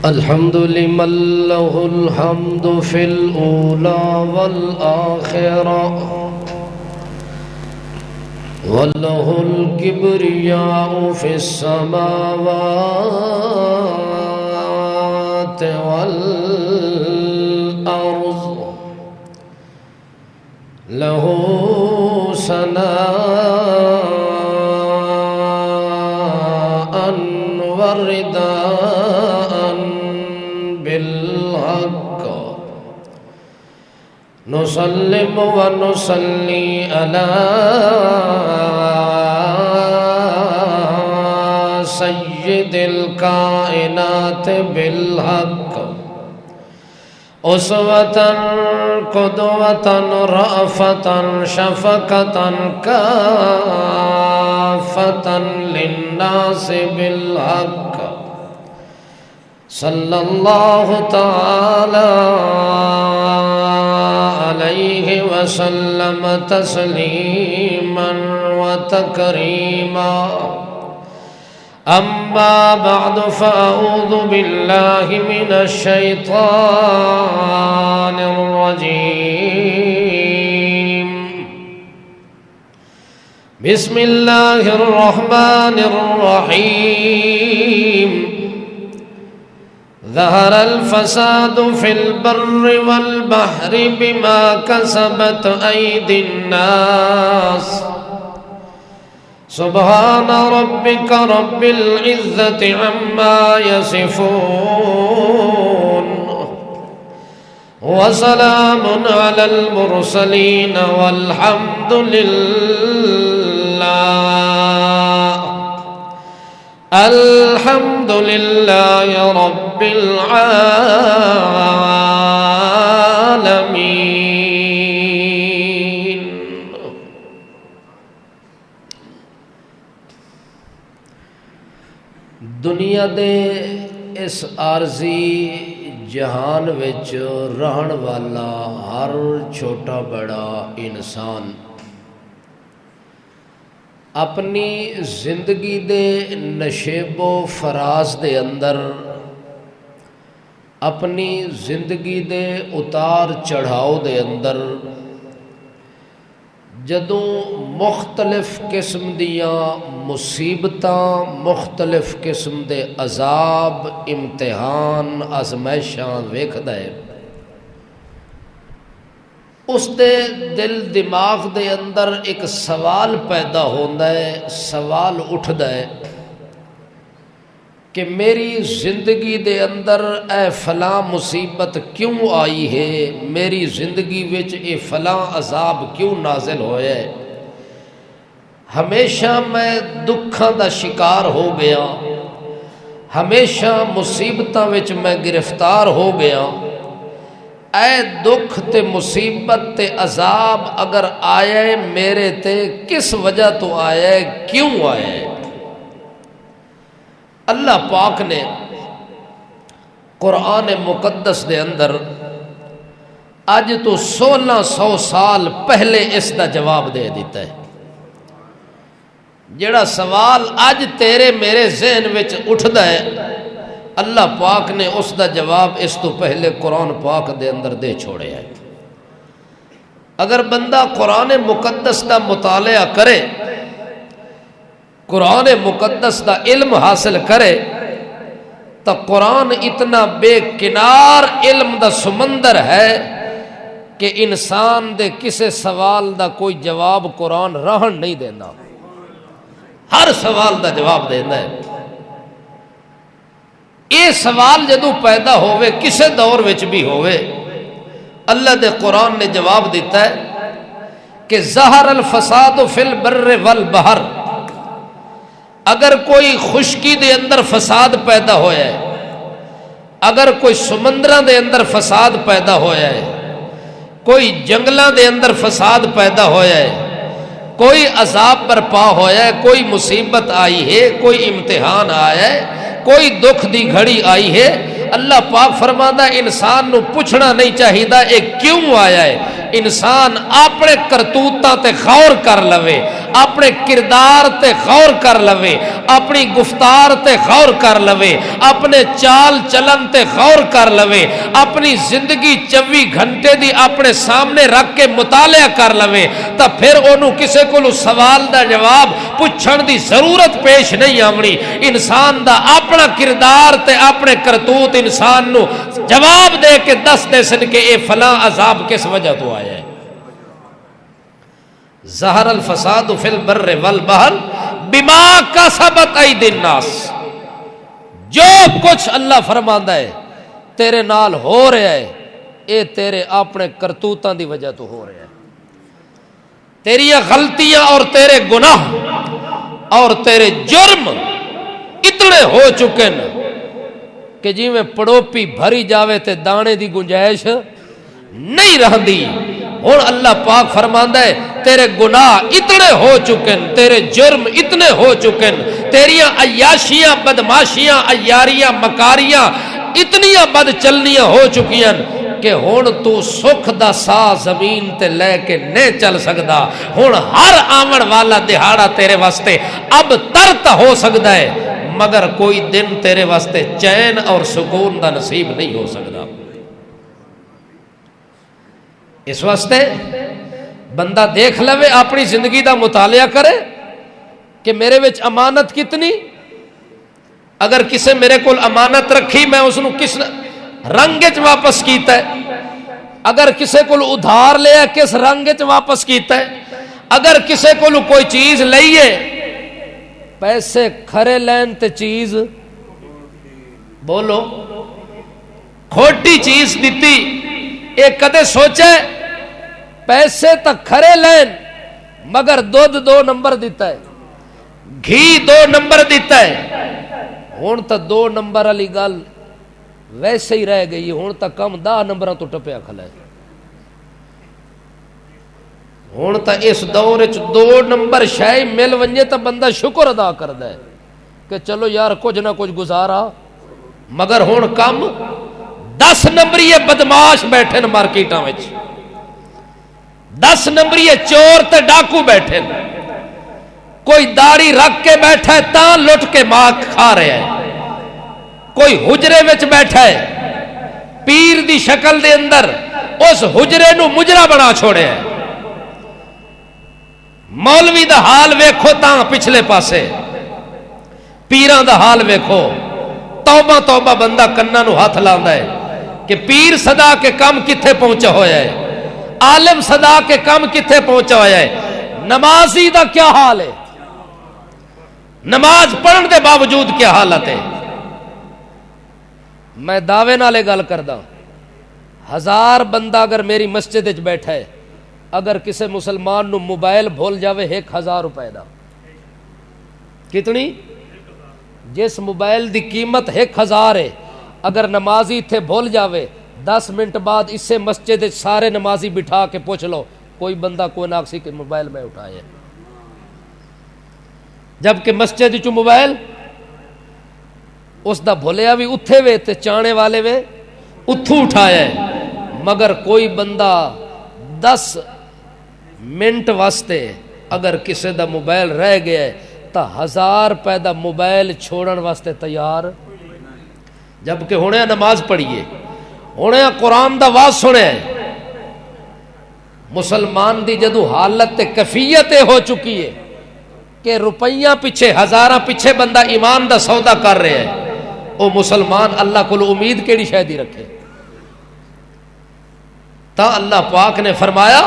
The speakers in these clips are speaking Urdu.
الحمد لمن له الحمد في الأولى والآخرة وله الكبرياء في السماوات والأرض له ثناء ورداء بالحق نسلم ونصلي على سيد الكائنات بالحق أسوة قدوة رأفة شفقة كافة للناس بالحق صلى الله تعالى عليه وسلم تسليما وتكريما أما بعد فأعوذ بالله من الشيطان الرجيم بسم الله الرحمن الرحيم ظهر الفساد في البر والبحر بما كسبت أيدي الناس سبحان ربك رب العزة عما يصفون وسلام على المرسلين والحمد لله الحمد لله رب العالمين. دنیا دے اس عارضی جہان وچ رہن والا ہر چھوٹا بڑا انسان اپنی زندگی دے نشیب و فراز دے اندر اپنی زندگی دے اتار چڑھاؤ دے اندر جدوں مختلف قسم دیاں مصیبتاں مختلف قسم دے عذاب امتحان آزمائشاں ویکھدا ہے اس دے دل دماغ دے اندر ایک سوال پیدا ہوندا ہے سوال اٹھدا ہے کہ میری زندگی دے اندر اے فلاں مصیبت کیوں آئی ہے میری زندگی وچ اے فلاں عذاب کیوں نازل ہویا ہے ہمیشہ میں دکھاں دا شکار ہو گیا ہمیشہ مصیبتاں وچ میں گرفتار ہو گیا اے دکھ تے مصیبت تے عذاب اگر آیا ہے میرے تے کس وجہ تو آیا ہے کیوں آیا ہے اللہ پاک نے قرآن مقدس دے اندر اج تو 1600 سال پہلے اس دا جواب دے دیتا ہے جڑا سوال اج تیرے میرے ذہن وچ اٹھدا ہے اللہ پاک نے اس دا جواب اس تو پہلے قرآن پاک دے اندر دے چھوڑے ہے اگر بندہ قرآن مقدس دا مطالعہ کرے قرآن مقدس دا علم حاصل کرے تو قرآن اتنا بے کنار علم دا سمندر ہے کہ انسان دے کسے سوال دا کوئی جواب قرآن رہن نہیں دینا ہر سوال دا جواب دینا ہے یہ سوال جدو پیدا ہوئے کسے دور وچ بھی ہوئے اللہ دے قرآن نے جواب دیتا ہے کہ ظہر الفساد فی البر والبحر اگر کوئی خشکی دے اندر فساد پیدا ہویا ہے اگر کوئی سمندراں دے اندر فساد پیدا ہویا ہے کوئی جنگلاں دے اندر فساد پیدا ہویا ہے کوئی عذاب برپا ہویا ہے کوئی مصیبت آئی ہے کوئی امتحان آیا ہے کوئی دکھ دی گھڑی آئی ہے اللہ پاک فرماتا ہے انسان نو پوچھنا نہیں چاہیے یہ کیوں آیا ہے انسان اپنے کرتوتاں تے غور کر لوے اپنے کردار تے غور کر لوے، اپنی گفتار تے غور کر لوے، اپنے چال چلن تے غور کر لوے، اپنی زندگی 24 گھنٹے دی اپنے سامنے رکھ کے مطالعہ کر لوے، تا پھر انہوں کسے کو سوال دا جواب پوچھن دی ضرورت پیش نہیں آونی۔ انسان دا اپنا کردار تے اپنے کرتوت انسان نو جواب دے کے دس دے سن کہ اے فلاں عذاب کس وجہ تو آیا ہے۔ ظہر الفساد فی البر والبحر بما کسبت ایدی الناس، جو کچھ اللہ فرماندا ہے تیرے نال ہو رہا ہے اے تیرے اپنے کرتوتاں دی وجہ تو ہو رہا ہے۔ تیری غلطیاں اور تیرے گناہ اور تیرے جرم اتنے ہو چکے ہیں کہ جی میں پڑوپی بھری جاوے تے دانے دی گنجائش نہیں رہندی۔ اور اللہ پاک فرماندا ہے تیرے گناہ اتنے ہو چکے ہیں، تیرے جرم اتنے ہو چکے ہیں، تیریاں عیاشیاں بدماشیاں عیاریاں مکاریاں اتنیاں بد چلنیاں ہو چکی ہیں کہ ہن تو سکھ دا سا زمین تے لے کے نہیں چل سکدا۔ ہن ہر آمن والا دہاڑا تیرے واسطے اب ترت ہو سکدا ہے، مگر کوئی دن تیرے واسطے چین اور سکون دا نصیب نہیں ہو سکدا۔ اس واسطے بندہ دیکھ لوے، اپنی زندگی دا مطالعہ کرے کہ میرے وچ امانت کتنی، اگر کسے میرے کول امانت رکھی میں اس نو کس رنگ وچ واپس کیتا ہے، اگر کسے کول ادھار لیا کس رنگ وچ واپس کیتا ہے، اگر کسے کول کوئی چیز لئیے پیسے کھرے لین تے چیز بولو کھوٹی چیز دیتی، ایک کدے سوچے پیسے تک کھرے لین مگر دودھ 2 نمبر دیتا ہے، گھی 2 نمبر دیتا ہے۔ ہون تا 2 نمبر والی گل ویسے ہی رہ گئی، ہون تا کم 10 نمبراں تو ٹپیا کھلا ہے۔ ہون تا اس دور وچ 2 نمبر شے مل ونجے تا بندہ شکر ادا کردا ہے کہ چلو یار کچھ نہ کچھ گزارا، مگر ہون کم 10 نمبری بدماش بیٹھے ن مارکیٹاں وچ، 10 نمبری چور تے ڈاکو بیٹھے ن، کوئی داڑھی رکھ کے بیٹھا ہے تاں لٹ کے ماں کھا رہا ہے، کوئی حجرے وچ بیٹھا ہے پیر دی شکل دے اندر اس حجرے نو مجرا بنا چھوڑے ہے۔ مولوی دا حال ویکھو تاں پچھلے پاسے، پیراں دا حال ویکھو، توبہ توبہ بندہ کناں نو ہاتھ لاندا ہے کہ پیر صدا کے کم کتھے پہنچا ہویا ہے، عالم صدا کے کم کتھے پہنچا ہویا ہے، نمازی دا کیا حال ہے، نماز پڑھن دے باوجود کیا حالت ہے۔ میں دعوے نالے گل کردا، 1000 بندہ اگر میری مسجد وچ بیٹھا ہے، اگر کسے مسلمان نو موبائل بھول جاوے 1000 روپے دا، کتنی؟ جس موبائل دی قیمت 1000 ہے، اگر نمازی تھے بھول جاوے 10 منٹ بعد اس سے مسجد سارے نمازی بٹھا کے پوچھ لو کوئی بندہ کوئی ناکسی کے موبائل میں اٹھائے، جبکہ مسجد چو موبائل اس دا بھولیا بھی اتھے وے تے چانے والے وے اتھو اٹھایا ہے، مگر کوئی بندہ 10 منٹ واسطے اگر کسے دا موبائل رہ گیا ہے تا 1000 روپے دا موبائل چھوڑن واسطے تیار، جبکہ ہونے نماز پڑھیے، ہونے قرآن دا واز سنے۔ مسلمان دی جدو حالت کفیت ہو چکی ہے کہ روپیہ پیچھے 1000 پیچھے بندہ ایمان دا سودا کر رہے ہیں، او مسلمان اللہ کو امید کیڑی شے دی رکھے؟ تا اللہ پاک نے فرمایا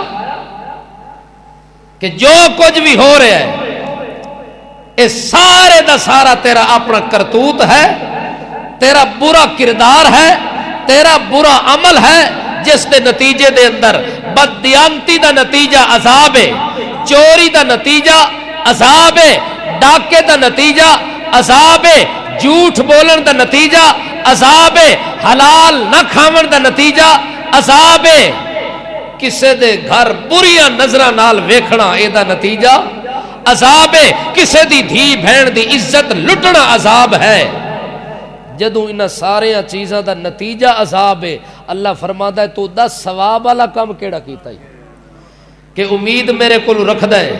کہ جو کچھ بھی ہو رہا ہے یہ سارے دا سارا تیرا اپنا کرتوت ہے، تیرا برا کردار ہے، تیرا برا عمل ہے، جس دے نتیجے دے اندر بددیانتی دا نتیجہ عذاب ہے، چوری دا نتیجہ عذاب ہے، ڈاکے دا نتیجہ عذاب ہے، جھوٹ بولن دا نتیجہ عذاب ہے، حلال نہ کھاون دا نتیجہ عذاب ہے، کسے دے گھر بریاں نظراں نال ویکھنا اے دا نتیجہ عذاب ہے، کسے دی دھی بہن دی عزت لٹنا عذاب ہے۔ جدوں انہاں سارے چیزاں دا نتیجہ عذاب ہے، اللہ فرماتا ہے تو دا ثواب والا کام کیڑا کیتا ہے کہ امید میرے کول رکھدا ہے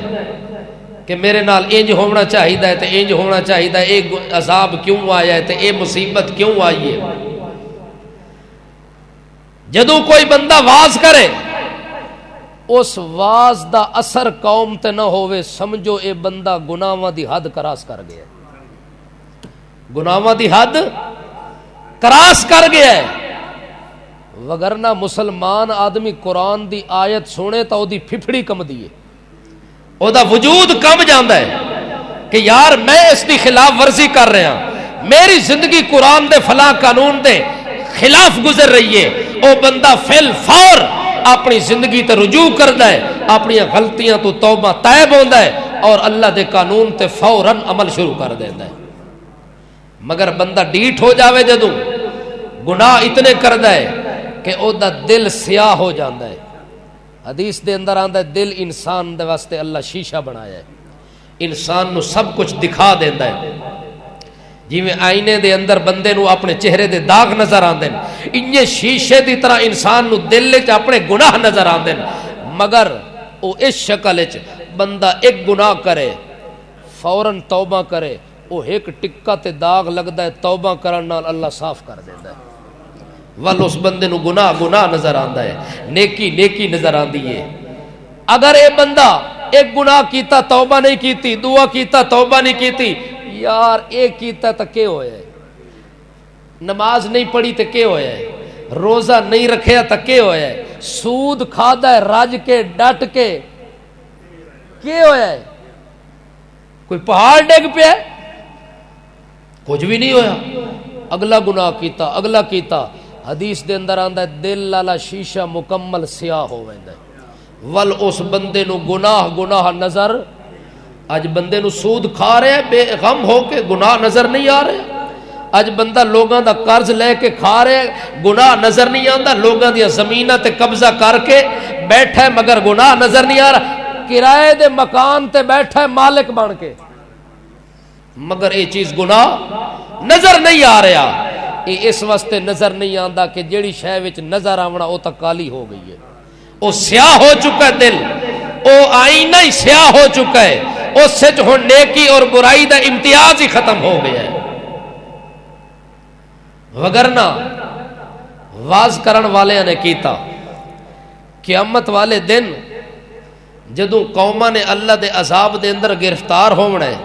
کہ میرے نال انج ہونا چاہیے تے انج ہونا چاہیے، اے عذاب کیوں آیا ہے تے اے مصیبت کیوں آئی ہے۔ جدوں کوئی بندہ واز کرے اس واز دا اثر قوم تے نہ ہوئے، سمجھو اے بندہ گناہاں دی حد کراس کر گیا ہے، گناہاں دی حد کراس کر گیا ہے۔ وگرنہ مسلمان آدمی قرآن دی آیت سنے تو او دی پھپھڑی کم دیئے، او دا وجود کم جاندا ہے کہ یار میں اس دی خلاف ورزی کر رہا ہوں، میری زندگی قرآن دے فلاں قانون دے خلاف گزر رہی ہے۔ او بندہ فل فور اپنی زندگی تے رجوع کردا ہے، اپنی غلطیاں تو توبہ تائب ہوندا ہے اور اللہ دے قانون تے فوراً عمل شروع کر دیندا ہے۔ مگر بندہ ڈیٹ ہو جاوے جدوں گناہ اتنے کردا ہے کہ او دا دل سیاہ ہو جاندا ہے۔ حدیث دے اندر آندا ہے دل انسان دے واسطے اللہ شیشہ بنایا ہے، انسان نو سب کچھ دکھا دیندا ہے، جویں آئینے دے اندر بندے نو اپنے چہرے دے داغ نظر آندے ہیں، انجے شیشے دی طرح انسان نو دل وچ اپنے گناہ نظر آندے ہیں۔ مگر او اس شکل وچ بندہ ایک گناہ کرے فوراً توبہ کرے، او ایک ٹکا تے داغ لگدا ہے، توبہ کرن نال اللہ صاف کر دیندا ہے۔ ول اس بندے نو گناہ گناہ نظر آندا ہے، نیکی نیکی نظر آندی ہے۔ اگر اے بندہ ایک گناہ کیتا توبہ نہیں کیتی، دعا کیتا توبہ نہیں کیتی، یار اے کیتا تا کیا ہویا ہے؟ نماز نہیں پڑھی تے کیا ہویا ہے؟ روزہ نہیں رکھیا تا کیا ہویا ہے؟ سود کھادا ہے رج کے ڈٹ کے کیا ہویا ہے؟ کوئی پہاڑ ڈگ پیا ہے؟ کچھ بھی نہیں ہویا، اگلا گناہ کیتا اگلا کیتا۔ حدیث دے اندر آندا ہے دل لالا شیشہ مکمل سیاہ ہو ویندا ہے، ول اس بندے نو گناہ گناہ نظر، اج بندے نو سود کھا رہے بے غم ہو کے گناہ نظر نہیں آ رہے، اج بندہ لوگاں دا قرض لے کے کھا رہے گناہ نظر نہیں آندا، لوگاں دی زمیناں تے قبضہ کر کے بیٹھا ہے مگر گناہ نظر نہیں آ رہا، کرائے دے مکان تے بیٹھا ہے مالک بن کے مگر اے چیز گناہ نظر نہیں آ رہا۔ اے اس واسطے نظر نہیں آندا کہ جیڑی شے وچ نظر آونا او تک کالی ہو گئی ہے، او سیاہ ہو چکا ہے، دل او آئینہ ہی سیاہ ہو چکا ہے، اس سے ہن نیکی اور برائی دا امتیاز ہی ختم ہو گیا ہے۔ وگرنہ واز کرن والے نے کیتا قیامت والے دن جدوں قوماں نے اللہ دے عذاب دے اندر گرفتار ہونا ہے،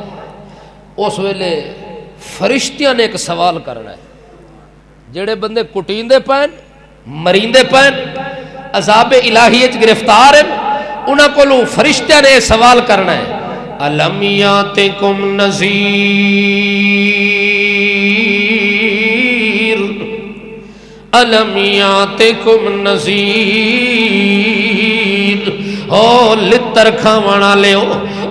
اس ویلے فرشتیاں نے ایک سوال کرنا ہے، جڑے بندے کٹیندے پین مریندے پین عذاب الہی وچ گرفتار ہیں، انہاں کولوں فرشتیاں نے سوال کرنا ہے، الم یاتکم نذیر الم یاتکم نذیر، او لتر کھاونا لیو،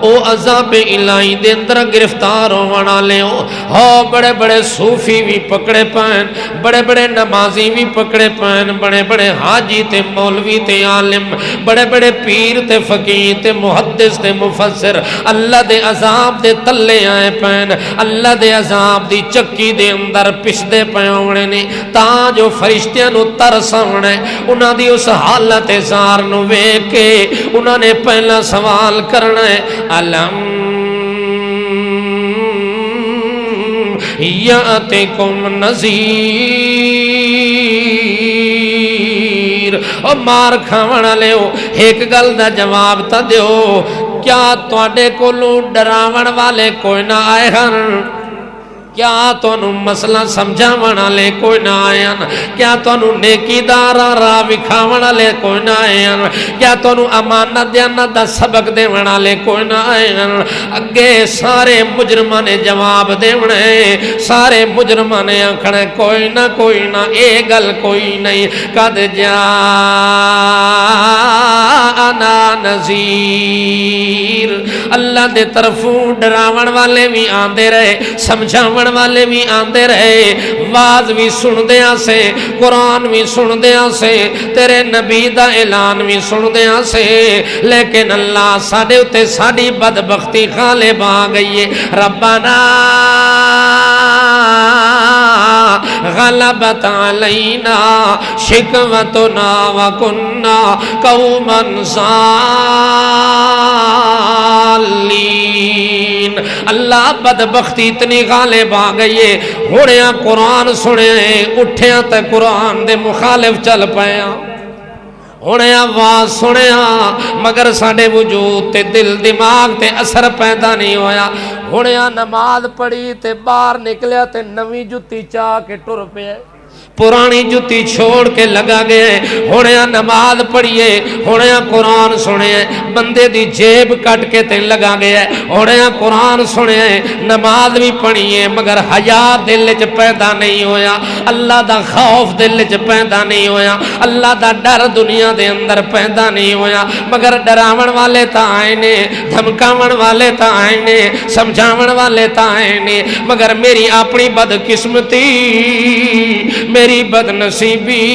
او عذاب الہی دے اندر گرفتار ہونا لیو، ہو بڑے بڑے صوفی بھی پکڑے پین، بڑے بڑے نمازی بھی پکڑے پین، بڑے بڑے حاجی تے مولوی تے عالم، بڑے بڑے پیر تے فقیہ تے محدث تے مفسر اللہ دے عذاب دے تلے آئے پین، اللہ دے عذاب دی چکی دے اندر پسدے پے ہونے نے، تاں جو فرشتیاں نو ترس آونا ہے، انہاں دی اس حالت زار نو ویکھ کے انہاں نے پہلا سوال کرنا ہے، الم یاتکم نذیر، او مار کھاونا لیو ایک گل دا جواب تا دیو، کیا تواڈے کولوں ڈراون والے کوئی نہ آئے ہن؟ کیا تانوں مسئلہ سمجھاون والے کوئی نہ آئے ہیں؟ کیا تانوں نیکی دا راہ وکھاون والے کوئی نہ آئے ہیں؟ کیا تانوں امانت دیانت دا سبق دیون والے کوئی نہ آئے ہیں؟ اگے سارے مجرماں نے جواب دیونا ہے، سارے مجرماں نے آکھنا کوئی نہ اے گل کوئی نہیں، قد جاءنا نذیر، اللہ دے طرفوں ڈراون والے بھی آندے رہے، سمجھاون والے بھی آندے رہے، واز بھی سن دیاں سے، قرآن بھی سن دیاں سے، تیرے نبی دا اعلان بھی سن دیاں سے، لیکن اللہ ساڑے اتے ساڑی بدبختی غالب آ گئی ہے، ربنا غلبت علینا شکوتنا وکنا قوما ضالین۔ اللہ بدبختی اتنی غالب آ گئی ہے، ہوڑیاں قرآن سنے اٹھیاں تے قرآن دے مخالف چل پیا، ہونے آواز سنیا مگر ساڈے وجود تے دل دماغ تے اثر پیدا نہیں ہویا، ہونے نماز پڑھی تے باہر نکلیا تے نویں جُتی چاہ کے ٹر پیا، پرانی جُتی چھوڑ کے لگا گئے، ہونے نماز پڑھیے، ہونے قرآن سنے، بندے دی جیب کٹ کے تے لگا گیا، ہونے قرآن سنے، نماز بھی پڑھیے مگر حیا دل چ پیدا نہیں ہویا، اللہ دا خوف دل چ پیدا نہیں ہویا، اللہ دا ڈر دنیا دے اندر پیدا نہیں ہویا، مگر ڈراون والے تا آئے نے، دھمکاون والے تا آئے نے، سمجھاون والے تا آئے نے، مگر میری اپنی بدقسمتی، میری بد نصیبی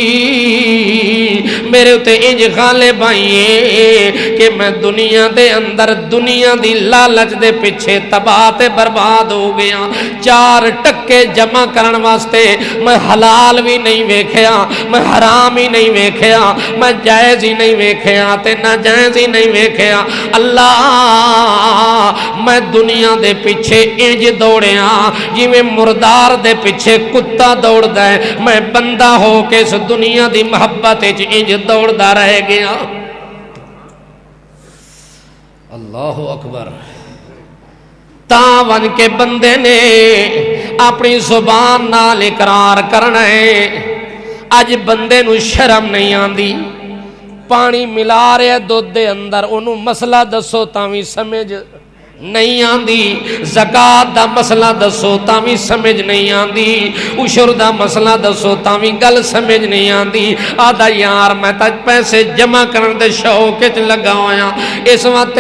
میرے اتے انج غالب آئیے کہ میں دنیا دے اندر دنیا دی لالچ دے پیچھے تباہ تے برباد ہو گیا، 4 ٹکے جمع کرن واسطے میں حلال بھی نہیں ویکھیا، میں حرام ہی نہیں ویکھیا، میں جائز ہی نہیں ویکھیا تے ناجائز ہی نہیں ویکھیا، اللہ میں دنیا دے پیچھے انج دوڑیا جویں مردار دے پیچھے کتا دوڑدا ہے، میں بندہ ہو کے اس دنیا دی محبت انج دوڑدا رہ گیا۔ اللہ اکبر۔ تاں ون کے بندے نے اپنی زبان نال اقرار کرنا ہے، اج بندے نو شرم نہیں آندی، پانی ملا رہے دودھ دے اندر انہوں مسئلہ دسو تاوی سمجھ نہیں آندی، زکاة دا مسئلہ دسو تاوی سمجھ نہیں آندی، عشر دا مسئلہ دسو تاوی گل سمجھ نہیں آندی، آدھا یار میں تاج پیسے جمع کرن دے شوقت لگا ہویا، اس وقت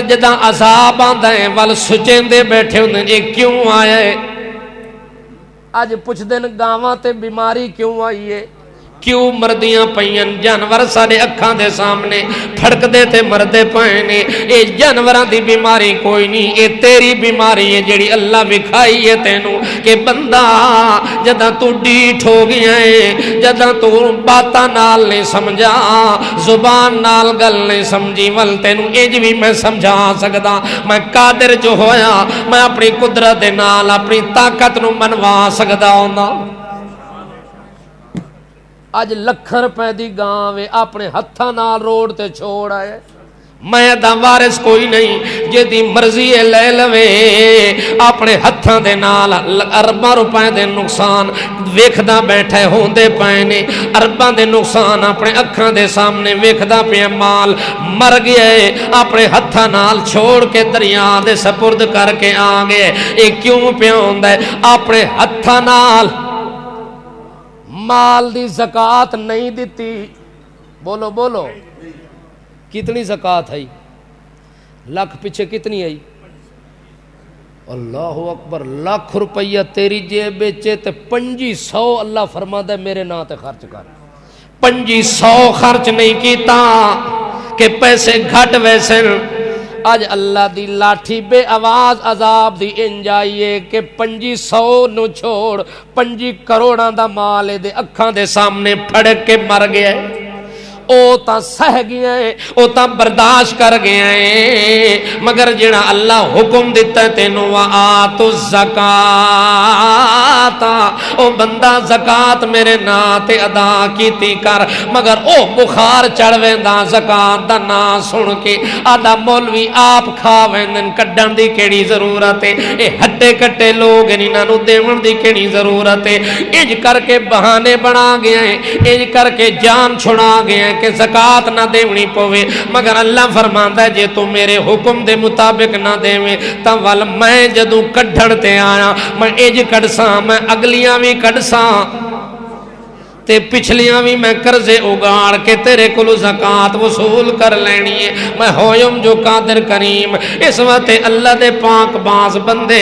جدہ عذاب آندہ ہیں وال سچین دے بیٹھے ہوندے یہ کیوں آیا ہے؟ آج پوچھ دن گاواں تے بیماری کیوں آئی ہے؟ کیوں مردیاں پئیاں جانور سارے اکھاں دے سامنے پھڑک دے تے مردے پائے نے، اے جانوراں دی بیماری کوئی نہیں، اے تیری بیماری ہے جیڑی اللہ وکھائی ہے تینوں کہ بندہ جداں تو ڈیٹھ ہو گیا ہے، جداں تو باتاں نال نہیں سمجھا، زبان نال گل نہیں سمجھی، ول تینوں اج بھی میں سمجھا سکدا، میں قادر جو ہویا میں اپنی قدرت دے نال اپنی طاقت نو منوا سکدا ہوندا۔ آج لکھن روپے دی گاں اپنے ہتھاں نال روڈ تے چھوڑ آئے، میں دا وارث کوئی نہیں جے دی مرضی لے لوے، اپنے ہتھاں دے نال ارباں روپے دے نقصان ویکھدا بیٹھے ہوندے پئے نے، ارباں دے نقصان اپنے اکھاں دے سامنے ویکھدا پیا، مال مر گیا ہے اپنے ہتھاں نال چھوڑ کے دریا دے سپرد کر کے آ گئے، اے کیوں پیا ہوندا ہے؟ اپنے ہتھاں نال مال دی زکاة نہیں دیتی، بولو بولو کتنی زکاة ہے؟ لاکھ پیچھے کتنی ہے؟ اللہ اکبر، لاکھ روپیہ تیری جیب بیچے تے 2500 اللہ فرماتا ہے میرے نا تے خرچ کر، 2500 خرچ نہیں کیتا کہ پیسے گھٹ ویسے، آج اللہ دی لاٹھی بے آواز عذاب دی انجائیے کہ 2500 نو چھوڑ 25 کروڑاں دا مال دے اکھاں دے سامنے پھڑک کے مر گیا ہے، او تا سہ گیا ہے، او تا برداشت کر گیا ہے، مگر جڑا اللہ حکم دیتا ہے تینوں وآتو الزکاة، او بندہ زکاة میرے ناتے ادا کیتی کر، مگر او بخار چڑھویں دا زکاة دا نا سن کے آدھا مولوی آپ کھاویں کڈن دی کیڑی ضرورت ہے، اے ہٹے کٹے لوگ انہاں نو دیون دی کیڑی ضرورت ہے، انج کر کے بہانے بنا گئے ہیں، انج کر کے جان چھڑا گئے ہیں کہ زکاة نہ دیونی پوے، مگر اللہ فرماندا ہے جے تو میرے حکم دے مطابق نہ دیویں تا ول میں جدوں کڈھڑ تے آیا میں اج کڈساں، میں اگلیاں بھی کڈساں تے پچھلیاں بھی میں قرضے اگاڑ کے تیرے کولو زکات وصول کر لینی ہے میں ہویم جو قادر کریم اس وقت اللہ دے پاک باز بندے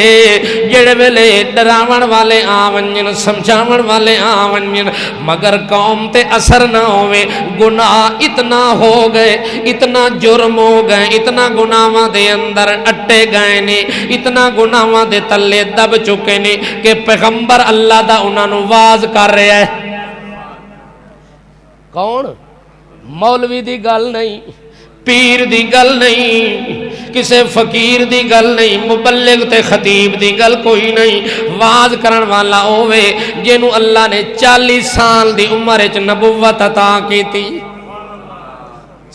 جڑے ویلے ڈراون والے آونجن سمجھاون والے آونجن مگر قوم تے اثر نہ ہوئے گناہ اتنا ہو گئے اتنا جرم ہو گئے اتنا گناہاں دے اندر اٹے گئے نے اتنا گناہاں دے تلے دب چکے نے کہ پیغمبر اللہ دا انہاں نو واز کر رہا ہے کون مولوی دی گل نہیں پیر دی گل نہیں کسے فقیر دی گل نہیں مبلغ تے خطیب دی گل کوئی نہیں واز کرن والا ہوئے جنوں اللہ نے 40 سال دی عمر وچ نبوت عطا کیتی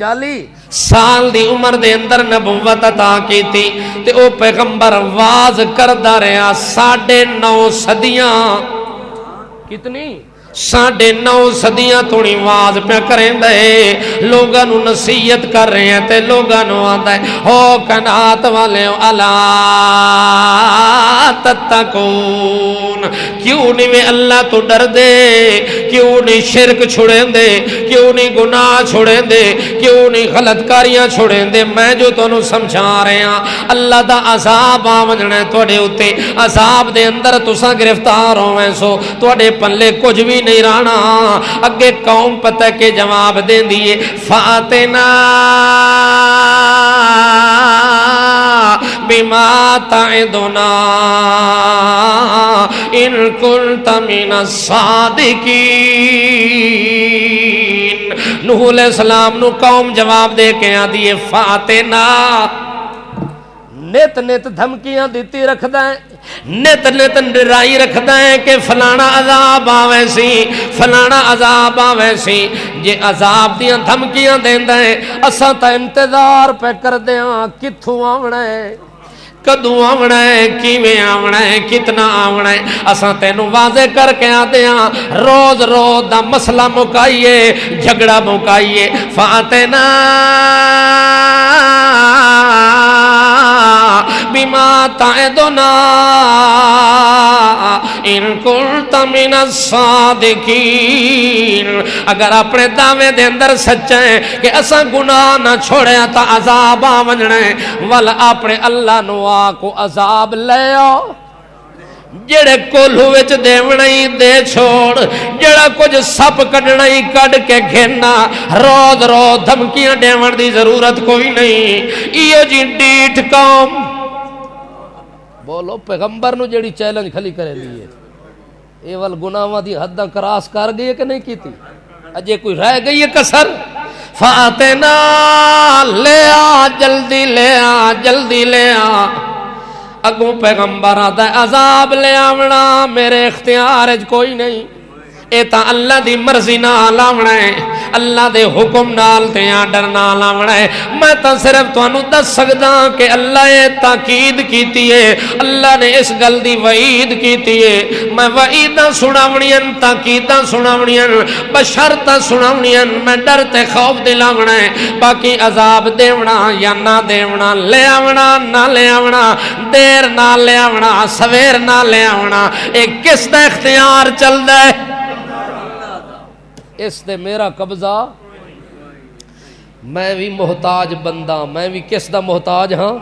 40 سال دی عمر دے اندر نبوت عطا کیتی تے او پیغمبر واز کردا رہا 9.5 صدیاں کتنی 9.5 صدیاں تھوڑی واز پہ کریں دے لوگاں نو نصیحت کر رہے ہیں تے لوگاں نو آتا ہے ہو کنات والے الا تتقون کیوں نہیں میں اللہ تو ڈر دے کیوں نہیں شرک چھوڑیں دے کیوں نہیں گناہ چھوڑیں دے کیوں نہیں غلط کاریاں چھوڑیں دے میں جو تو نو سمجھا رہے ہیں اللہ دا عذاب آمجنے توڑے ہوتے عذاب دے اندر تساں گرفتار ہوئے سو توڑے پلے کچھ بھی نہیں رانا اگے قوم پتہ کے جواب دیں دیئے فاتنا بما تعدنا ان کنت من الصادقین نوح علیہ السلام نو قوم جواب دے کے آ دیئے فاتنا نیت نیت دھمکیاں دیتی رکھ دائیں نیت نیت ڈرائی رکھدا ہے کہ فلانا عذاب آوے سی فلانا عذاب آوے سی جے عذاب دیاں دھمکیاں دیندا ہے اساں تا انتظار پہ کر دیاں کتھوں آونا ہے کدوں آونا ہے کیویں آونا ہے کتنا آونا ہے اساں تینوں واضح کر کے آدیاں روز روز دا مسئلہ مکائیے جھگڑا مکائیے فاتنا بما تعدنا ان کنت من الصادقین اگر اپنے دعوے دے اندر سچا ہے کہ اساں گناہ نہ چھوڑیا تا عذاب آونجنا ہے والا اپنے اللہ نو آکو عذاب لے آؤ جڑے کولہو وچ دیونا ہی دے چھوڑ جڑا کچھ سپ کڈنا ہی کڈ کے گھننا روز روز دھمکیاں دیون دی ضرورت کوئی نہیں ایو جی ڈیٹھ قوم بولو پیغمبر نو جڑی چیلنج کھلی کرے لیے اے ول گناہاں دی حداں کراس کر گئی ہے کہ نہیں کیتی اجے کوئی رہ گئی ہے کسر فاتنا لے آ جلدی لے آ جلدی لے آ اگوں پیغمبر آتا ہے عذاب لے آونا میرے اختیار کوئی نہیں اے تا اللہ دی مرضی نال آونا ہے اللہ دے حکم نال تے آڈر نال آونا ہے میں تا صرف تو انو دس سکتا کہ اللہ اے تاکید کیتی ہے اللہ نے اس گل دی وعید کیتی ہے میں وعیدہ سناونیاں تاکیدہ سناونیاں بشرطہ سناونیاں میں ڈر تے خوف دلاونا ہے باقی عذاب دیونا یا نہ دیونا لے آونا نہ لے آونا دیر نہ لے آونا سویر نہ لے آونا ایک کس دا اختیار چل دے اس دے میرا قبضہ میں بھی محتاج بندہ میں بھی کس دا محتاج ہاں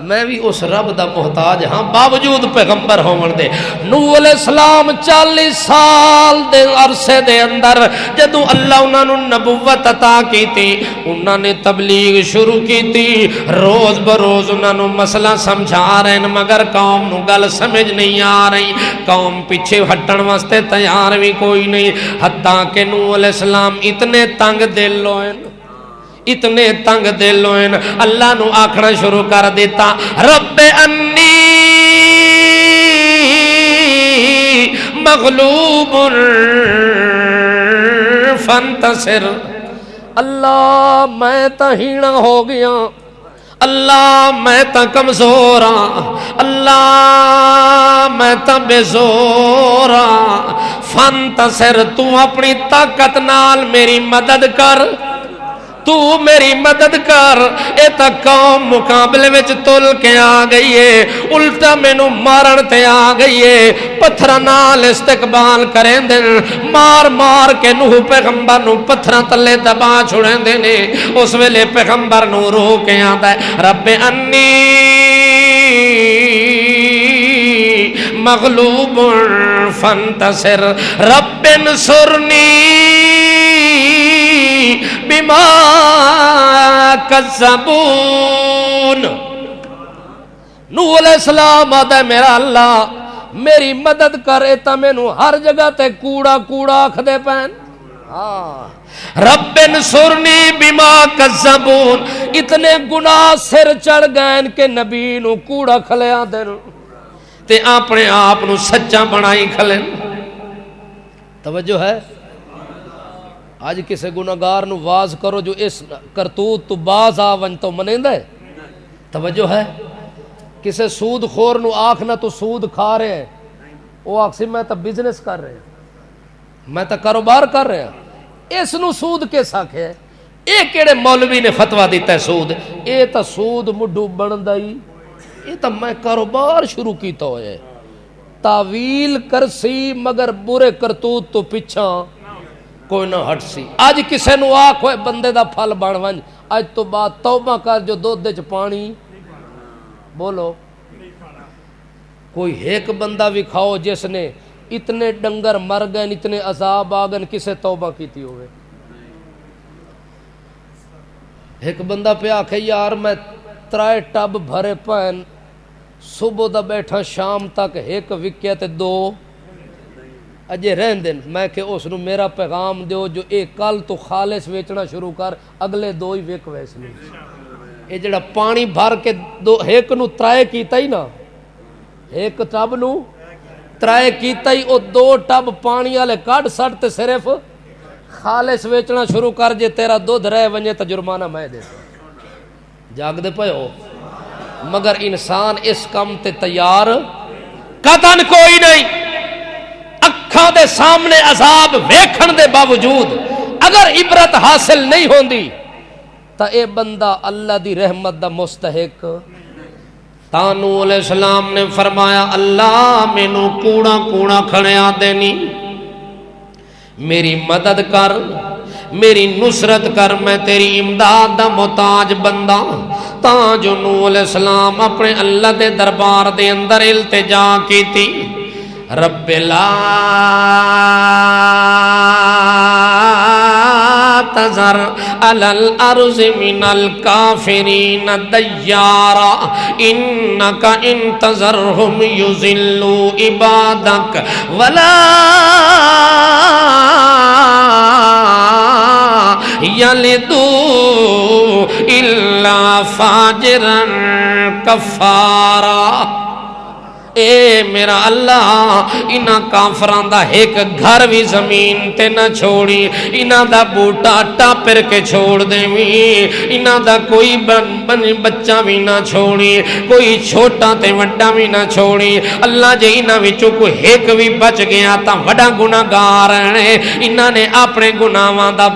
میں بھی اس رب دا محتاج ہاں باوجود پیغمبر ہون دے نوح علیہ السلام 40 سال دے عرصے دے اندر جدوں اللہ انہاں نو نبوت عطا کیتی انہاں نے تبلیغ شروع کیتی روز بروز انہاں نو مسئلہ سمجھا رہے ہیں مگر قوم نو گل سمجھ نہیں آ رہی قوم پیچھے ہٹن واسطے تیار بھی کوئی نہیں حتیٰ کہ نوح علیہ السلام اتنے تنگ دل ہوئے اتنے تنگ دل ہوئے اللہ نو آکھنا شروع کر دیتا رب انی مغلوب فانتصر اللہ میں تہینا ہو گیا اللہ میں تا کمزور ہاں اللہ میں تا بے زور ہاں فانتصر تو اپنی طاقت نال میری مدد کر تو میری مدد کر، اے تا قوم مقابلے وچ تل کے آ گئی ہے، الٹا مینوں مارن تے آ گئی ہے، پتھراں نال استقبال کریں دے، مار مار کے نوح پیغمبر نو پتھراں تلے دبا چھڑیں دے نے۔ اس ویلے پیغمبر نو رو کے آندا ہے رب انی مغلوب فانتصر رب انصرنی بما کذبون۔ نوح علیہ السلام آدھا میرا اللہ میری مدد کر، اتا مینوں ہر جگہ تے کوڑا کوڑا آکھ دے پین۔ رب انصرنی بما کذبون، اتنے گناہ سر چڑھ گئے کہ نبی نو کوڑا کھلیا دین تے اپنے آپ نو سچا بنائی کھلیں۔ توجہ ہے؟ آج کسے گناہگار نو واز کرو جو اس کرتوت تو باز آون تو منیندہ ہے؟ توجہ ہے؟ کسے سود خور نو آکھنا تو سود کھا رہے ہیں، وہ آکھسی میں تا بزنس کر رہے ہیں، میں تا کاروبار کر رہے ہیں، اس نو سود کیس آکھے ہے؟ اے کیڑے مولوی نے فتوہ دیتا ہے سود؟ اے تا سود مڈو بندائی، اے تا میں کاروبار شروع کیتا ہوئے، تعویل کرسی مگر برے کرتوت تو پچھا کوئی نہ ہٹ سی۔ آج کسے نو آکھو بندے دا پھل بن ونج، آج تو بات توبہ کر جو دودھ دے چ پانی بولو۔ کوئی ایک بندہ بھی کھاؤ جس نے اتنے ڈنگر مر گئے، اتنے عذاب آگن، کسے توبہ کیتی ہوئے؟ ایک بندہ پہ آکھے یار میں 3 ٹب بھرے پین، صبح دا بیٹھا شام تک ایک وکیا تے 2 اجے رہن دن، میں کہ اس نو میرا پیغام دیو جو ایک کل تو خالص ویچنا شروع کر، اگلے 2 ہی وک ویس نہیں۔ یہ جڑا پانی بھر کے 1 نو 3 کیتا ہی نا، 1 ٹب نو 3 کیتا ہی، او 2 ٹب پانی والے کڈ سٹ تے صرف خالص ویچنا شروع کر، جے تیرا دودھ رہ ونجے تا جرمانہ میں دے۔ جاگ دے پے ہو؟ مگر انسان اس کم تے تیار قطعاً کوئی نہیں۔ اکھاں دے سامنے عذاب ویکھن دے باوجود اگر عبرت حاصل نہیں ہوندی تا اے بندہ اللہ دی رحمت دا مستحق۔ تانو علیہ السلام نے فرمایا اللہ مینوں کوڑا کوڑا کھڑیا دینی، میری مدد کر، میری نصرت کر، میں تیری امداد دا محتاج بندہ۔ تاں جو نوح علیہ السلام اپنے اللہ دے دربار دے اندر التجا کیتی، رب لا تذر علی الارض من الکافرین دیارا انک ان تذرہم یضلوا عبادک ولا یلدوا الا فاجرا کفارا۔ اے میرا اللہ انہاں کافران دا ایک گھر بھی زمین تے نہ چھوڑی، انہاں دا بوٹا ٹاپر کے چھوڑ دیویں، انہاں دا کوئی بچہ بھی نہ چھوڑی، کوئی چھوٹا تے وڈا بھی نہ چھوڑی۔ اللہ جے انہاں وچوں کوئی ایک بھی بچ گیا تا وڈا گناہگار ہے، انہاں نے اپنے گناہاں دا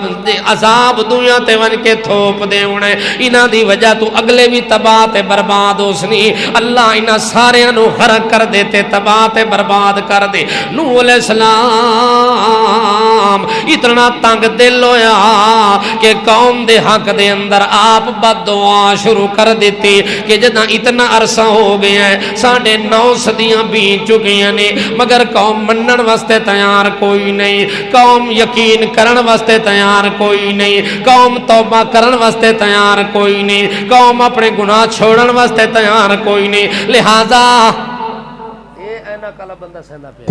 عذاب دنیا تے ون کے تھوپ دیونا، انہاں دی وجہ تو اگلے بھی تباہ تے برباد ہو سنی۔ اللہ انہاں سارے نو غرق کر دیتے، تباہ تے برباد کر دے۔ نوح علیہ السلام اتنا تنگ دل ہویا کہ قوم دے حق دے اندر آپ بد دعا شروع کر دیتی کہ جدہ اتنا عرصہ ہو گیا ہے، 9.5 صدیاں بیت چکیاں نے، مگر قوم منن واسطے تیار کوئی نہیں، قوم یقین کرن واسطے تیار کوئی نہیں، قوم توبہ کرن واسطے تیار کوئی نہیں، قوم اپنے گناہ چھوڑن واسطے تیار کوئی نہیں۔ لہذا کالا بندہ سہنا پہ۔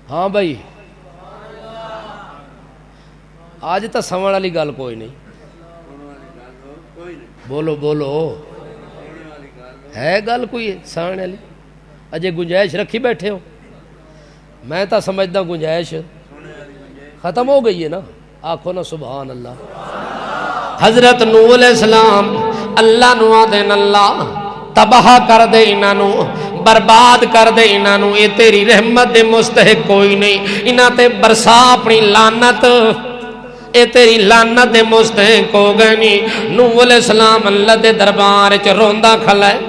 ہاں بھائی آج تا سمجھ والی گل کوئی نہیں، بولو بولو، ہے گل کوئی سمجھ والی؟ اجے گنجائش رکھی بیٹھے ہو؟ میں تا سمجھدا گنجائش ختم ہو گئی ہے نا، آکھو نا سبحان اللہ۔ حضرت نوح علیہ السلام اللہ نو آدین اللہ تباہ کر دے، انہوں برباد کر دے، انہوں اے تیری رحمت دے مستحق کوئی نہیں، انہاں تے برسا اپنی لعنت۔ اے تیری لعنت دے مستحق ہو گئے نی۔ نوح علیہ السلام اللہ دے دربار وچ روندا کھلا ہے،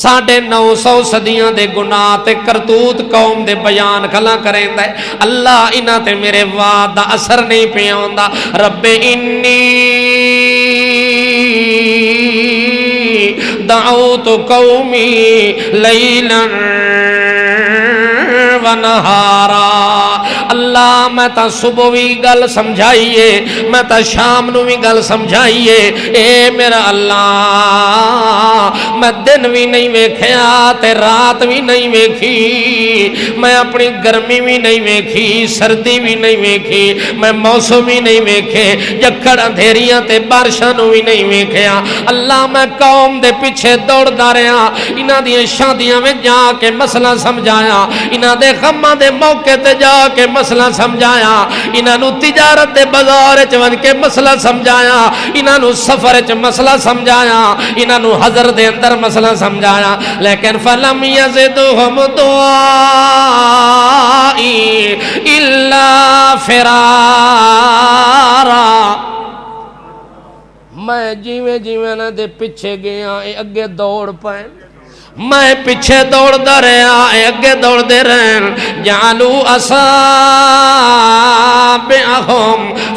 950 صدیاں دے گناہ تے کرتوت قوم دے بیان کھلا کریندا ہے۔ اللہ انہاں تے میرے وعد دا اثر نہیں پیا ہوندا۔ رب انی دعوت قومی لیلا ونہارا، اللہ میں تا صبح بھی گل سمجھائیے، میں تا شام نو بھی گل سمجھائیے، اے میرا اللہ میں دن بھی نہیں ویکھیا تے رات بھی نہیں ویکھی، میں اپنی گرمی بھی نہیں ویکھی، سردی بھی نہیں ویکھی، میں موسم بھی نہیں ویکھے، جکڑ اندھیریاں تے بارشاں نو بھی نہیں ویکھیا۔ اللہ میں قوم دے پیچھے دوڑدا رہیا، انہاں دی شادیاں میں جا کے مسئلہ سمجھایا، انہاں دے غماں دے موقع تے جا کے مسئلہ سمجھایا، انہاں نو تجارت دے بازار وچ ون کے مسئلہ سمجھایا، انہاں نو سفر وچ مسئلہ سمجھایا، انہاں نو حضر دے اندر مسئلہ سمجھایا، لیکن فلم یزدہم دعائی الا فرارا۔ میں جیویں جیویں نہ دے پیچھے گیا اے اگے دوڑ پائے، میں پیچھے دوڑ دا رہا اے اگے دوڑ دے رہن۔ جعلو اصابعہم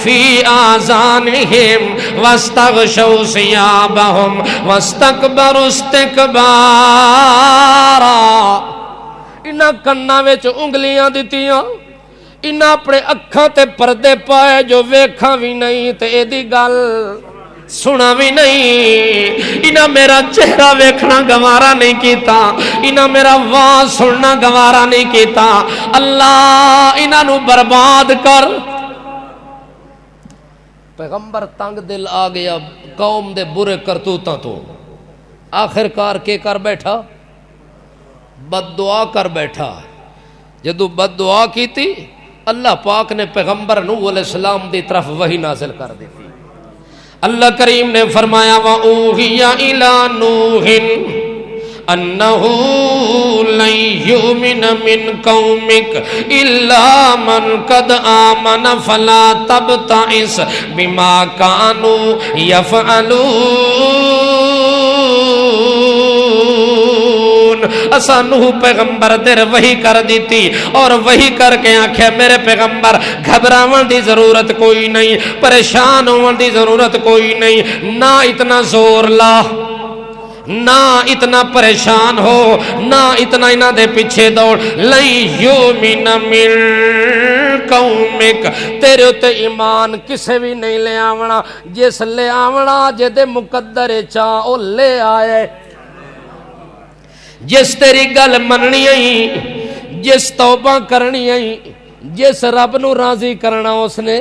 فی آذانہم واستغشوا ثیابہم واستکبروا استکبارا۔ انہاں کناں وچ انگلیاں دتیاں، انہاں اپنے اکھاں تے پردے پائے جو ویکھاں بھی نہیں تے اے دی گل سنا بھی نہیں، انہاں میرا چہرہ ویکھنا گوارا نہیں کیتا، انہاں میرا آواز سننا گوارا نہیں کیتا۔ اللہ انہاں نو برباد کر۔ پیغمبر تنگ دل آ گیا قوم دے برے کرتوتاں تو، آخر کار کے کر بیٹھا؟ بد دعا کر بیٹھا۔ جدو بد دعا کی تھی اللہ پاک نے پیغمبر نوح علیہ السلام دی طرف وحی نازل کر دی تھی۔ اللہ کریم نے فرمایا وَأُوحِيَ إِلَى نُوحٍ أَنَّهُ لَن يُؤْمِنَ مِن قَوْمِكَ إِلَّا مَنْ قَدْ آمَنَ فَلَا تَبْتَئِسْ بِمَا كَانُوا يَفْعَلُونَ۔ اسا نوح پیغمبر دیر وحی کر دیتی اور وحی کر کے آنکھیں میرے پیغمبر گھبراون دی ضرورت کوئی نہیں، پریشان ہون دی ضرورت کوئی نہیں، نہ اتنا زور لا، نہ اتنا پریشان ہو، نہ اتنا انہاں دے پیچھے دوڑ۔ لن یؤمن من قومک، تیرے تے ایمان کسے بھی نہیں لے آونا، جس لے آونا جے دے مقدر چاہ او لے آئے۔ جس تیری گل مننی آئی، جس توبہ کرنی آئی، جس رب نو راضی کرنا اس نے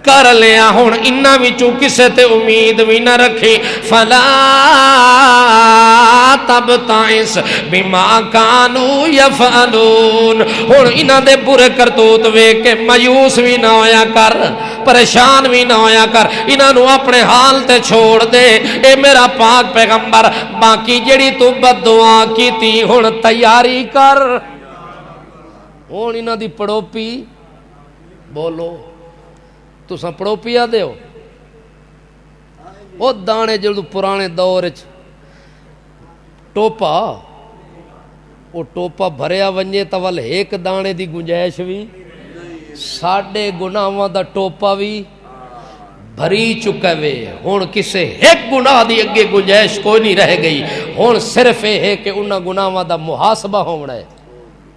کر لیا۔ ہن انہاں وچوں کسے تے امید بھی نہ رکھی۔ فلا تبتئس بما كانوا يفعلون۔ ہن انہاں دے برے کرتوت ویکھ کے مایوس بھی نہ ہویا کر، پریشان بھی نہ ہویا کر، انہاں نو اپنے حال تے چھوڑ دے۔ اے میرا پاک پیغمبر باقی جڑی تو بد دعا کیتی ہن تیاری کر۔ ہن انہاں دی پڑوپی بولو تساں پڑوپیا دیو، وہ دانے جدو پرانے دور ٹوپا، وہ ٹوپا بھریا ونجے تو ول ایک دانے دی گنجائش بھی، ساڈے گناہاں دا ٹوپا بھی بھری چکا وے۔ ہن کسے ایک گناہ دی اگے گنجائش کوئی نہیں رہ گئی، ہن صرف یہ ہے کہ انہاں گناہاں دا محاسبہ ہونا ہے،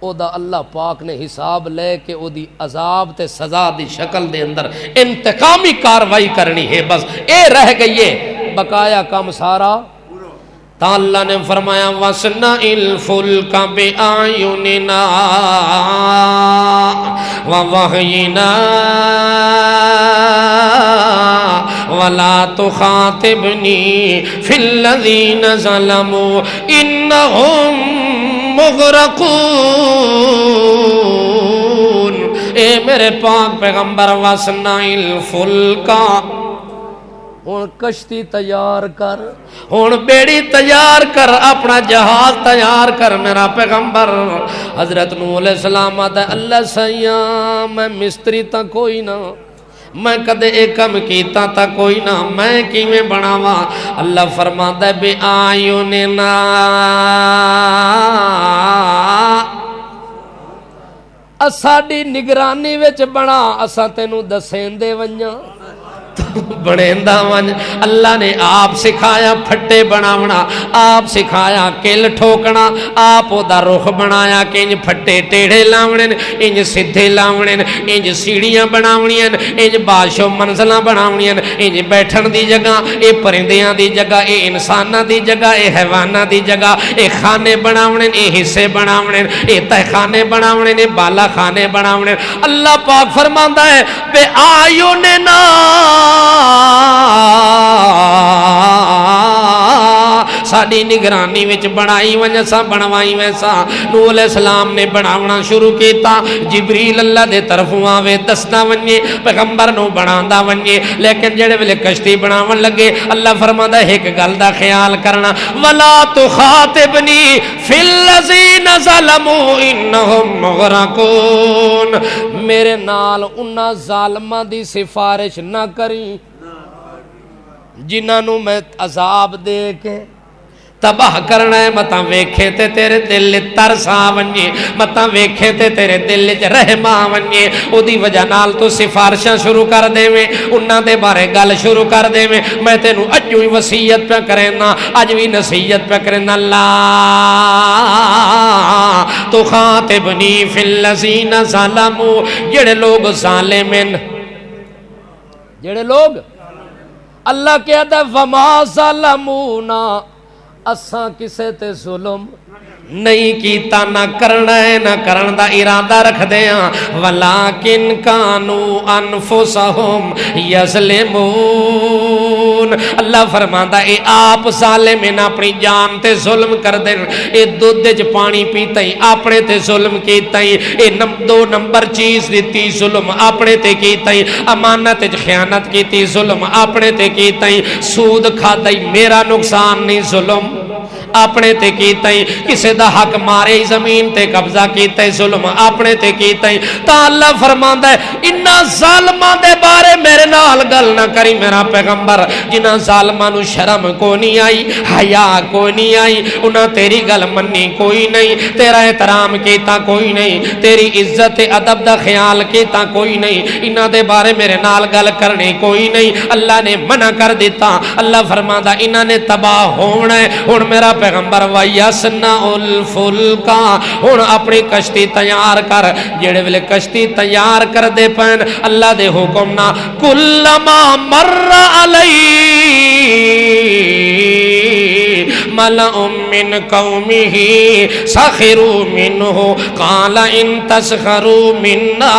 او دا اللہ پاک نے حساب لے کے او دی عذاب تے سزا دی شکل دے اندر انتقامی کاروائی کرنی ہے، بس اے رہ گئی ہے، بقایا کام سارا۔ تا اللہ نے فرمایا وَاسْنَعِ الْفُلْكَ بِأَعْيُنِنَا وَوَحْيِنَا وَلَا تُخَاطِبْنِي فِي الَّذِينَ ظَلَمُوا إِنَّهُمْ مغرقون۔ اے میرے پاک پیغمبر وَاسْنَعِ الْفُلْكَ، ہن کشتی تیار کر، ہن بیڑی تیار کر، اپنا جہاز تیار کر میرا پیغمبر۔ حضرت نوح علیہ السلام آتا ہے اللہ سیاں میں مستری تا کوئی نہ، میں کدے ایک کم کیتا تا کوئی نہ میں کیویں بناواں اللہ فرماندا ہے بے آیوننا ساڈی نگرانی وچ بنا اساں تینوں دسیندے ونجاں بڑیندا ون اللہ نے آپ سکھایا پھٹے بناونا آپ سکھایا کل ٹھوکنا آپ دا رخ بنایا کہ انج پھٹے ٹیڑھے لاونے انج سدھے لاونے انج سیڑھیاں بناونیاں انج بادشاہ منزلاں بناونیاں انج بیٹھن دی جگہ اے پرندیاں دی جگہ اے انساناں دی جگہ اے حیواناں دی جگہ اے خانے بناونے اے حصے بناونے اے تہ خانے بناونے اے بالا خانے بناونے اللہ پاک فرماندا ہے بے آیوننا ساڈی نگرانی وچ بنائی ونجسا بنوائی ویسا نوح علیہ السلام نے بناونا شروع کیتا جبریل اللہ دے طرفوں آوے دسنا ونجے پیغمبر نو بناندا ونجے لیکن جڑے ویلے کشتی بناون لگے اللہ فرماندا ہے ایک گل دا خیال کرنا ولا تخاطبنی فی الذین ظلموا انہم مغرقون میرے نال انہاں ظالماں دی سفارش نہ کری جنہاں نو میں عذاب دے کے تباہ کرنا ہے متاں ویکھے تے تیرے دل ترس آ ونجے متاں ویکھے تے تیرے دل وچ رحم آ ونجے او دی وجہ نال تو سفارشاں شروع کر دیویں انہاں دے بارے گل شروع کر دیویں میں تینوں اجوں ہی وصیت پہ کرنا اج وی نصیحت پہ کرنا لا تخاطبنی فی الذین ظلموا جڑے لوگ ظالم ہیں جڑے لوگ اللہ کہتا ہے وما ظلمونا اساں کسے تے ظلم نہیں کیتا نہ کرنا ہے نہ کرن دا ارادہ رکھ دیاں ولیکن کانو انفسہم یظلمون اللہ فرماندا اے آپ ظالمین اپنی جان تے ظلم کر دین اے دودھ وچ پانی پیتا ہی اپنے تے ظلم کیتا ہی اے دو نمبر چیز دتی ظلم اپنے تے کیتا ہی امانت وچ خیانت کیتی ظلم اپنے تے کیتا ہی سود کھادا ہی میرا نقصان نہیں ظلم اپنے تے کیتا ہی کسے دا حق مارے زمین تے قبضہ کیتا ہی ظلم اپنے تے کیتا ہی تا اللہ فرماندا ہے انہاں ظالماں دے بارے میرے نال گل نہ کری میرا پیغمبر جنہاں ظالماں نو شرم کوئی نہیں آئی حیا کوئی نہیں آئی انہاں تیری گل منی کوئی نہیں تیرا احترام کیتا کوئی نہیں تیری عزت ادب دا خیال کیتا کوئی نہیں انہاں دے بارے میرے نال گل کرنی کوئی نہیں اللہ نے منع کر دیتا اللہ فرماندا انہاں نے تباہ ہونا ہے ہن میرا پیغمبر وَيَسْنَعُ الْفُلْكَ ہن اپنی کشتی تیار کر جڑے ویلے کشتی تیار کر دے پین اللہ دے حکم نہ کلما مر علی ملأ من قومه سخروا منه قال ان تسخروا منا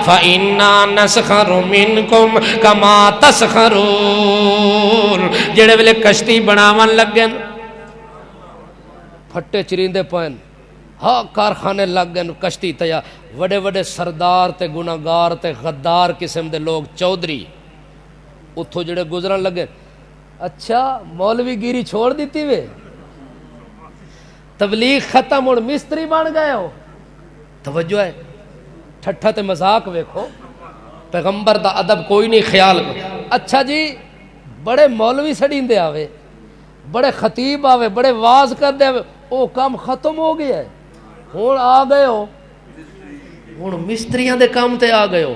فإنا نسخر منكم كما تسخرون جڑے ویلے کشتی بناون لگے پھٹے چریندے پین ہاں کارخانے لگ گئے کشتی تیا وڈے وڈے سردار تے گناہگار تے غدار قسم دے لوگ چودھری اتھو جڑے گزرن لگے اچھا مولوی گیری چھوڑ دیتی وے تبلیغ ختم اور مستری بن گئے ہو توجہ ہے ٹھٹھا تے مذاق ویکھو پیغمبر دا ادب کوئی نہیں خیال اچھا جی بڑے مولوی سڑیندے آوے بڑے خطیب آوے بڑے واز کر دے آوے او کام ختم ہو گیا ہے ہون آ گئے ہو ہون مستریاں دے کام تے آ گئے ہو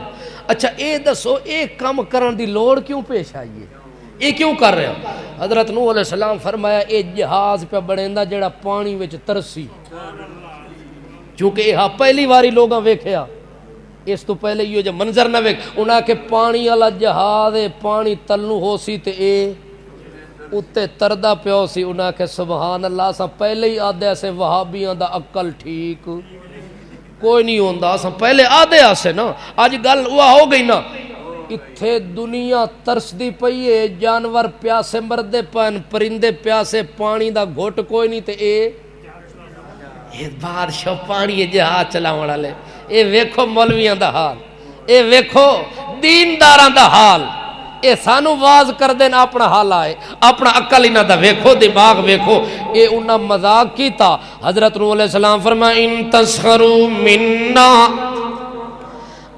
اچھا اے دسو اے کام کرن دی لوڑ کیوں پیش آئی ہے اے کیوں کر رہے ہو حضرت نوح علیہ السلام فرمایا اے جہاز پہ بڑیندا جڑا پانی وچ ترسی چونکہ یہ پہلی واری لوگاں ویکھیا اس تو پہلے یہ جو منظر نہ ویکھ انہاں کہ پانی والا جہاز پانی تلنو ہو سی تے اے اتے تردہ پیو سی انہاں کہ سبحان اللہ سا پہلے ہی آدھے سے وہابیاں دا عقل ٹھیک کوئی نہیں ہوندا سا پہلے آدھے سے نا آج گل ہوا ہو گئی نا اتھے دنیا ترس دی پئی ہے جانور پیاسے مردے پن پرندے پیاسے پانی دا گھٹ کوئی نہیں تے اے بادشاہ پانی جہاز چلاون والے اے ویکھو مولویاں دا حال اے ویکھو دینداراں دا حال اے سانو واز کر دین اپنا حال آئے اپنا عقل انہاں دا ویکھو دماغ ویکھو اے انہاں مذاق کیتا حضرت نوح علیہ السلام فرمایا ان تسخروا منا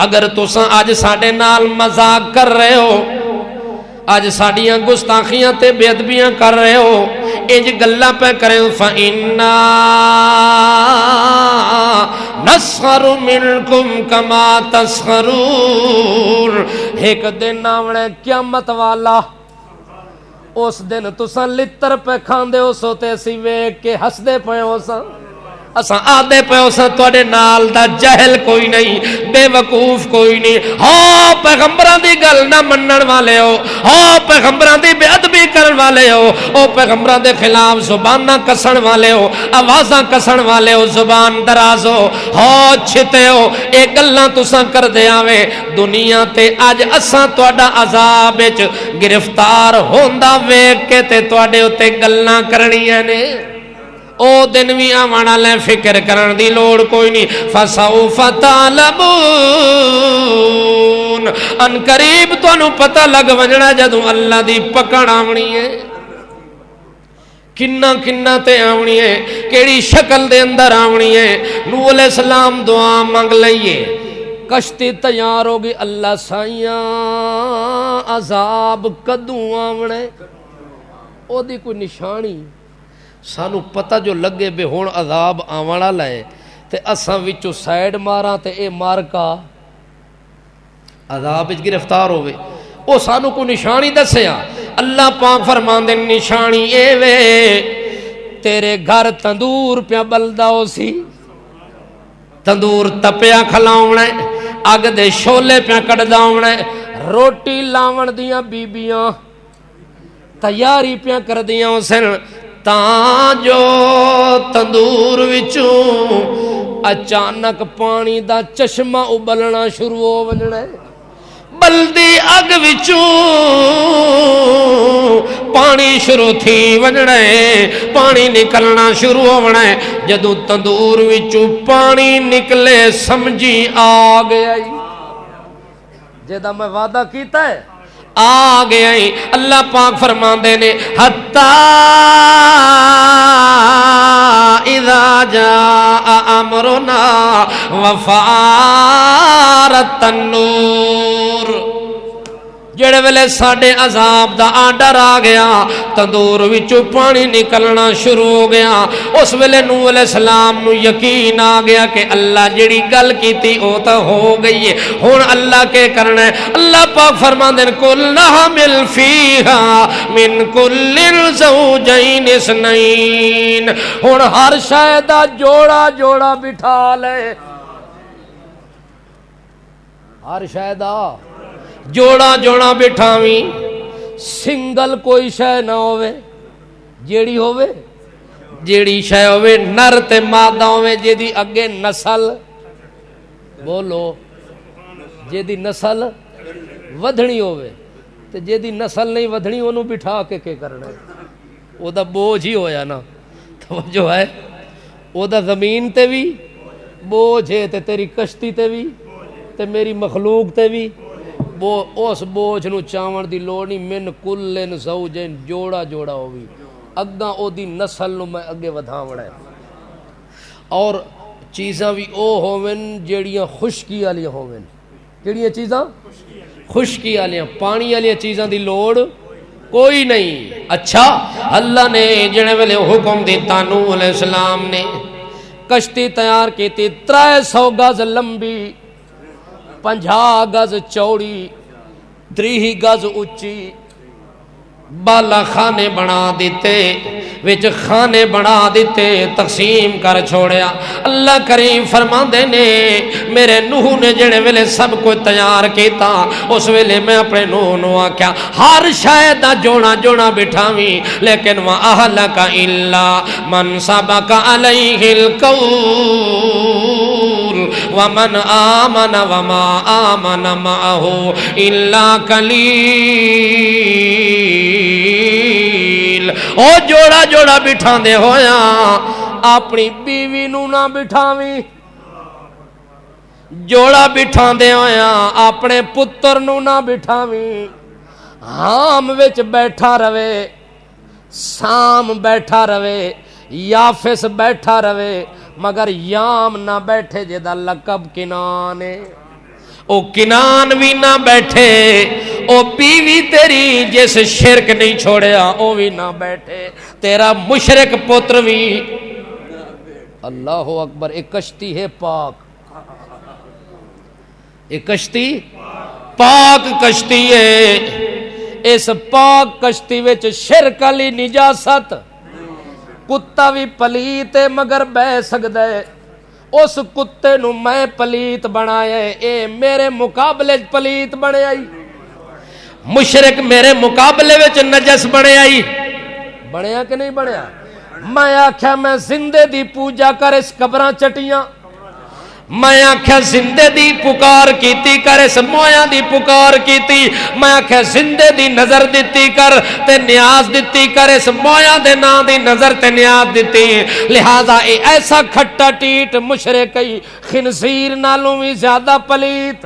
اگر تساں اج ساڈے نال مذاق کر رہے ہو، اج ساڈیاں گستاخیاں تے بے ادبیاں کر رہے ہو، انج گلاں پہ کرے فإنا نسخر منکم کما تسخرون، ایک دن آونا قیامت والا، اس دن تساں لتر پہ کھاندے ہو سو تے اسی ویکھ کے ہسدے پے ہو سا، اساں آدھے پے ہو سا تواڈے نال دا جہل کوئی نہیں، بے وقوف کوئی نہیں، ہاں پیغمبراں دی گل نہ منن والے ہو، ہاں پیغمبراں دی بے ادبی کرن والے ہو، او پیغمبراں دے خلاف زباناں کسن والے ہو، آوازاں کسن والے ہو، زبان دراز ہو، ہاں چھتے ہو، اے گلاں تساں کردے آویں دنیا تے اج اساں تواڈا عذاب وچ گرفتار ہوندا ویکھ کے تے تواڈے اُتے گلاں کرنیاں نے، او دن بھی آوانا لے فکر کرن دی لوڑ کوئی نہیں، فسوف تعلمون، ان قریب تانوں پتہ لگ وجنا جدوں اللہ دی پکڑ آونی ہے، کنہ کنہ تے آونی ہے، کیڑی شکل دے اندر آونی ہے۔ نوح علیہ السلام دعا مانگ لئیے، کشتی تیار ہوگی، اللہ سائیاں عذاب کدوں آونے، او دی کوئی نشانی سانو پتہ جو لگے بے ہون عذاب آوانا لائے تے اساں وچوں سائیڈ ماراں تے اے مارکا عذاب وچ گرفتار ہوئے، او سانو کو نشانی دسیا۔ اللہ پاک فرماندے نشانی اے وے تیرے گھر تندور پیا بلدا ہو سی، تندور تپیا کھلاونا ہے، اگ دے شولے پیا کڈدا ہونا ہے، روٹی لاون دیاں بیبیاں تیاری پیا کر دیاں سن، تاں جو تندور وچوں اچانک پانی دا چشمہ ابلنا شروع ہو وجنا ہے، بلدی اگ وچوں پانی شروع تھی وجنا ہے، پانی نکلنا شروع ہونا ہے، جدوں تندور وچوں پانی نکلے سمجھی آ گیا، جیدہ میں وعدہ کیتا ہے آ گیا ہی۔ اللہ پاک فرماندے نے حتی اذا جاء امرنا وفارت النور، جڑے ویلے ساڈے عذاب دا آڈر آ گیا، تندور وچوں پانی نکلنا شروع ہو گیا، اس ویلے نوح علیہ السلام نو یقین آ گیا کہ اللہ جڑی گل کیتی او تا ہو گئی ہے، ہن اللہ کے کرنا ہے۔ اللہ پاک فرماندے نے کل نحمل فیہا من کل زوجین اثنین، ہن ہر شے دا جوڑا جوڑا بٹھا لے، ہر شے دا جوڑا جوڑا بٹھاویں، سنگل کوئی شے نہ ہوئے، جیڑی ہوئے جیڑی شے ہوئے نر تے مادہ ہوئے، جیدی اگے نسل بولو، جیدی نسل ودھنی ہوئے تے جیدی نسل نہیں ودھنی انہوں بٹھا کے کرنا ہے، او دا بوجھ ہی ہویا نا، توجہ ہے، او دا زمین تے بھی بوجھ ہے تے تیری کشتی تے بھی تے میری مخلوق تے بھی، اس بوجھ نو چاون دی لوڑ نہیں، من کلن زوجین جوڑا جوڑا ہوئی، اگاں او دی نسل نو میں اگے ودھاونا ہے، اور چیزاں بھی او ہوون جیڑیاں خشکی والیاں ہوون، جیڑیاں چیزاں خشکی والیاں، پانی والیاں چیزاں دی لوڑ کوئی نہیں۔ اچھا اللہ نے جڑے ویلے حکم دیتا نوح علیہ السلام نے کشتی تیار کیتی، 300 گز لمبی، 50 گز چوڑی، 30 گز اچھی، بالا خانے بنا دیتے، وچ خانے بنا دیتے، تقسیم کر چھوڑیا۔ اللہ کریم فرماندے نے میرے نوح نے جڑے ویلے سب کو تیار کیتا، اس ویلے میں اپنے نوح نو آکھیا ہر شے دا جوڑا جوڑا بٹھاویں، لیکن وَأَهْلَكَ إِلَّا مَنْ سَبَقَ عَلَيْهِ الْقَوْلُ وَمَنْ آمَنَ وَمَا آمَنَ مَعَهُ إِلَّا قَلِيلٌ۔ او جوڑا جوڑا بٹھا دے ہویا اپنی بیوی نو نہ بٹھاویں، جوڑا بٹھا دے ہویا اپنے پتر نو نہ بٹھاویں، حام وچ بیٹھا روے، سام بیٹھا روے، یافس بیٹھا روے، مگر یام نہ بیٹھے جدا لقب کنانے۔ او کنان بھی نہ بیٹھے، او بیوی تیری جس شرک نہیں چھوڑیا او بھی نہ بیٹھے، تیرا مشرک پتر بھی۔ اللہ اکبر، ایک کشتی ہے پاک، ایک کشتی پاک کشتی ہے، اس پاک کشتی وچ شرک والی نجاست، کتا بھی پلیت ہے مگر بہ سکدا ہے، اس کتے نو میں پلیت بنایا ہے، اے میرے مقابلے پلیت بنے آئی، مشرک میرے مقابلے وچ نجس بنے آئی، بنیا کہ نہیں بنیا؟ میں آکھیا میں زندے دی پوجا کر اس قبراں چٹیاں، میں آکھیا زندے دی پکار کیتی کر اس مویاں دی پکار کیتی، میں آکھیا زندے دی نظر دیتی کر تے نیاز دیتی کر اس مویاں دے نا دی نظر تے نیاز دیتی، لہذا اے ایسا کھٹا ٹیٹ مشرکی، خنزیر نالوں بھی زیادہ پلیت،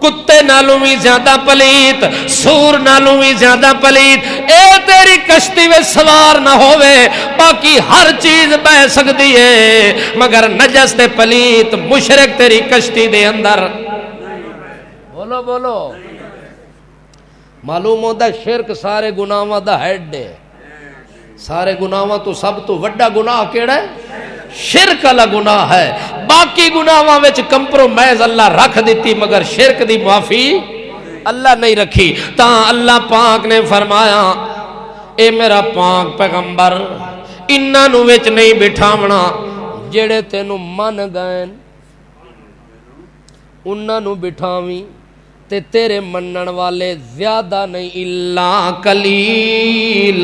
کتے نالوں بھی زیادہ پلیت، سور نالوں بھی زیادہ پلیت، اے تیری کشتی میں سوار نہ ہوئے، باقی ہر چیز بہ سکتی ہے مگر نجس تے پلیت مشرک تیری کشتی دے اندر۔ بولو بولو، معلوم ہوتا ہے شرک سارے گناہاں دا ہیڈ ہے، سارے گناہاں تو سب تو وڈا گناہ کیڑا ہے؟ شرک والا گناہ ہے، باقی گناہاں وچ کمپرومائز اللہ رکھ دیتی مگر شرک دی معافی اللہ نہیں رکھی، تاں اللہ پاک نے فرمایا اے میرا پاک پیغمبر انہاں نو وچ نہیں بٹھاونا جڑے تینوں من گئے انہاں نو بٹھاویں تے تیرے منن والے زیادہ نہیں الا قلیل،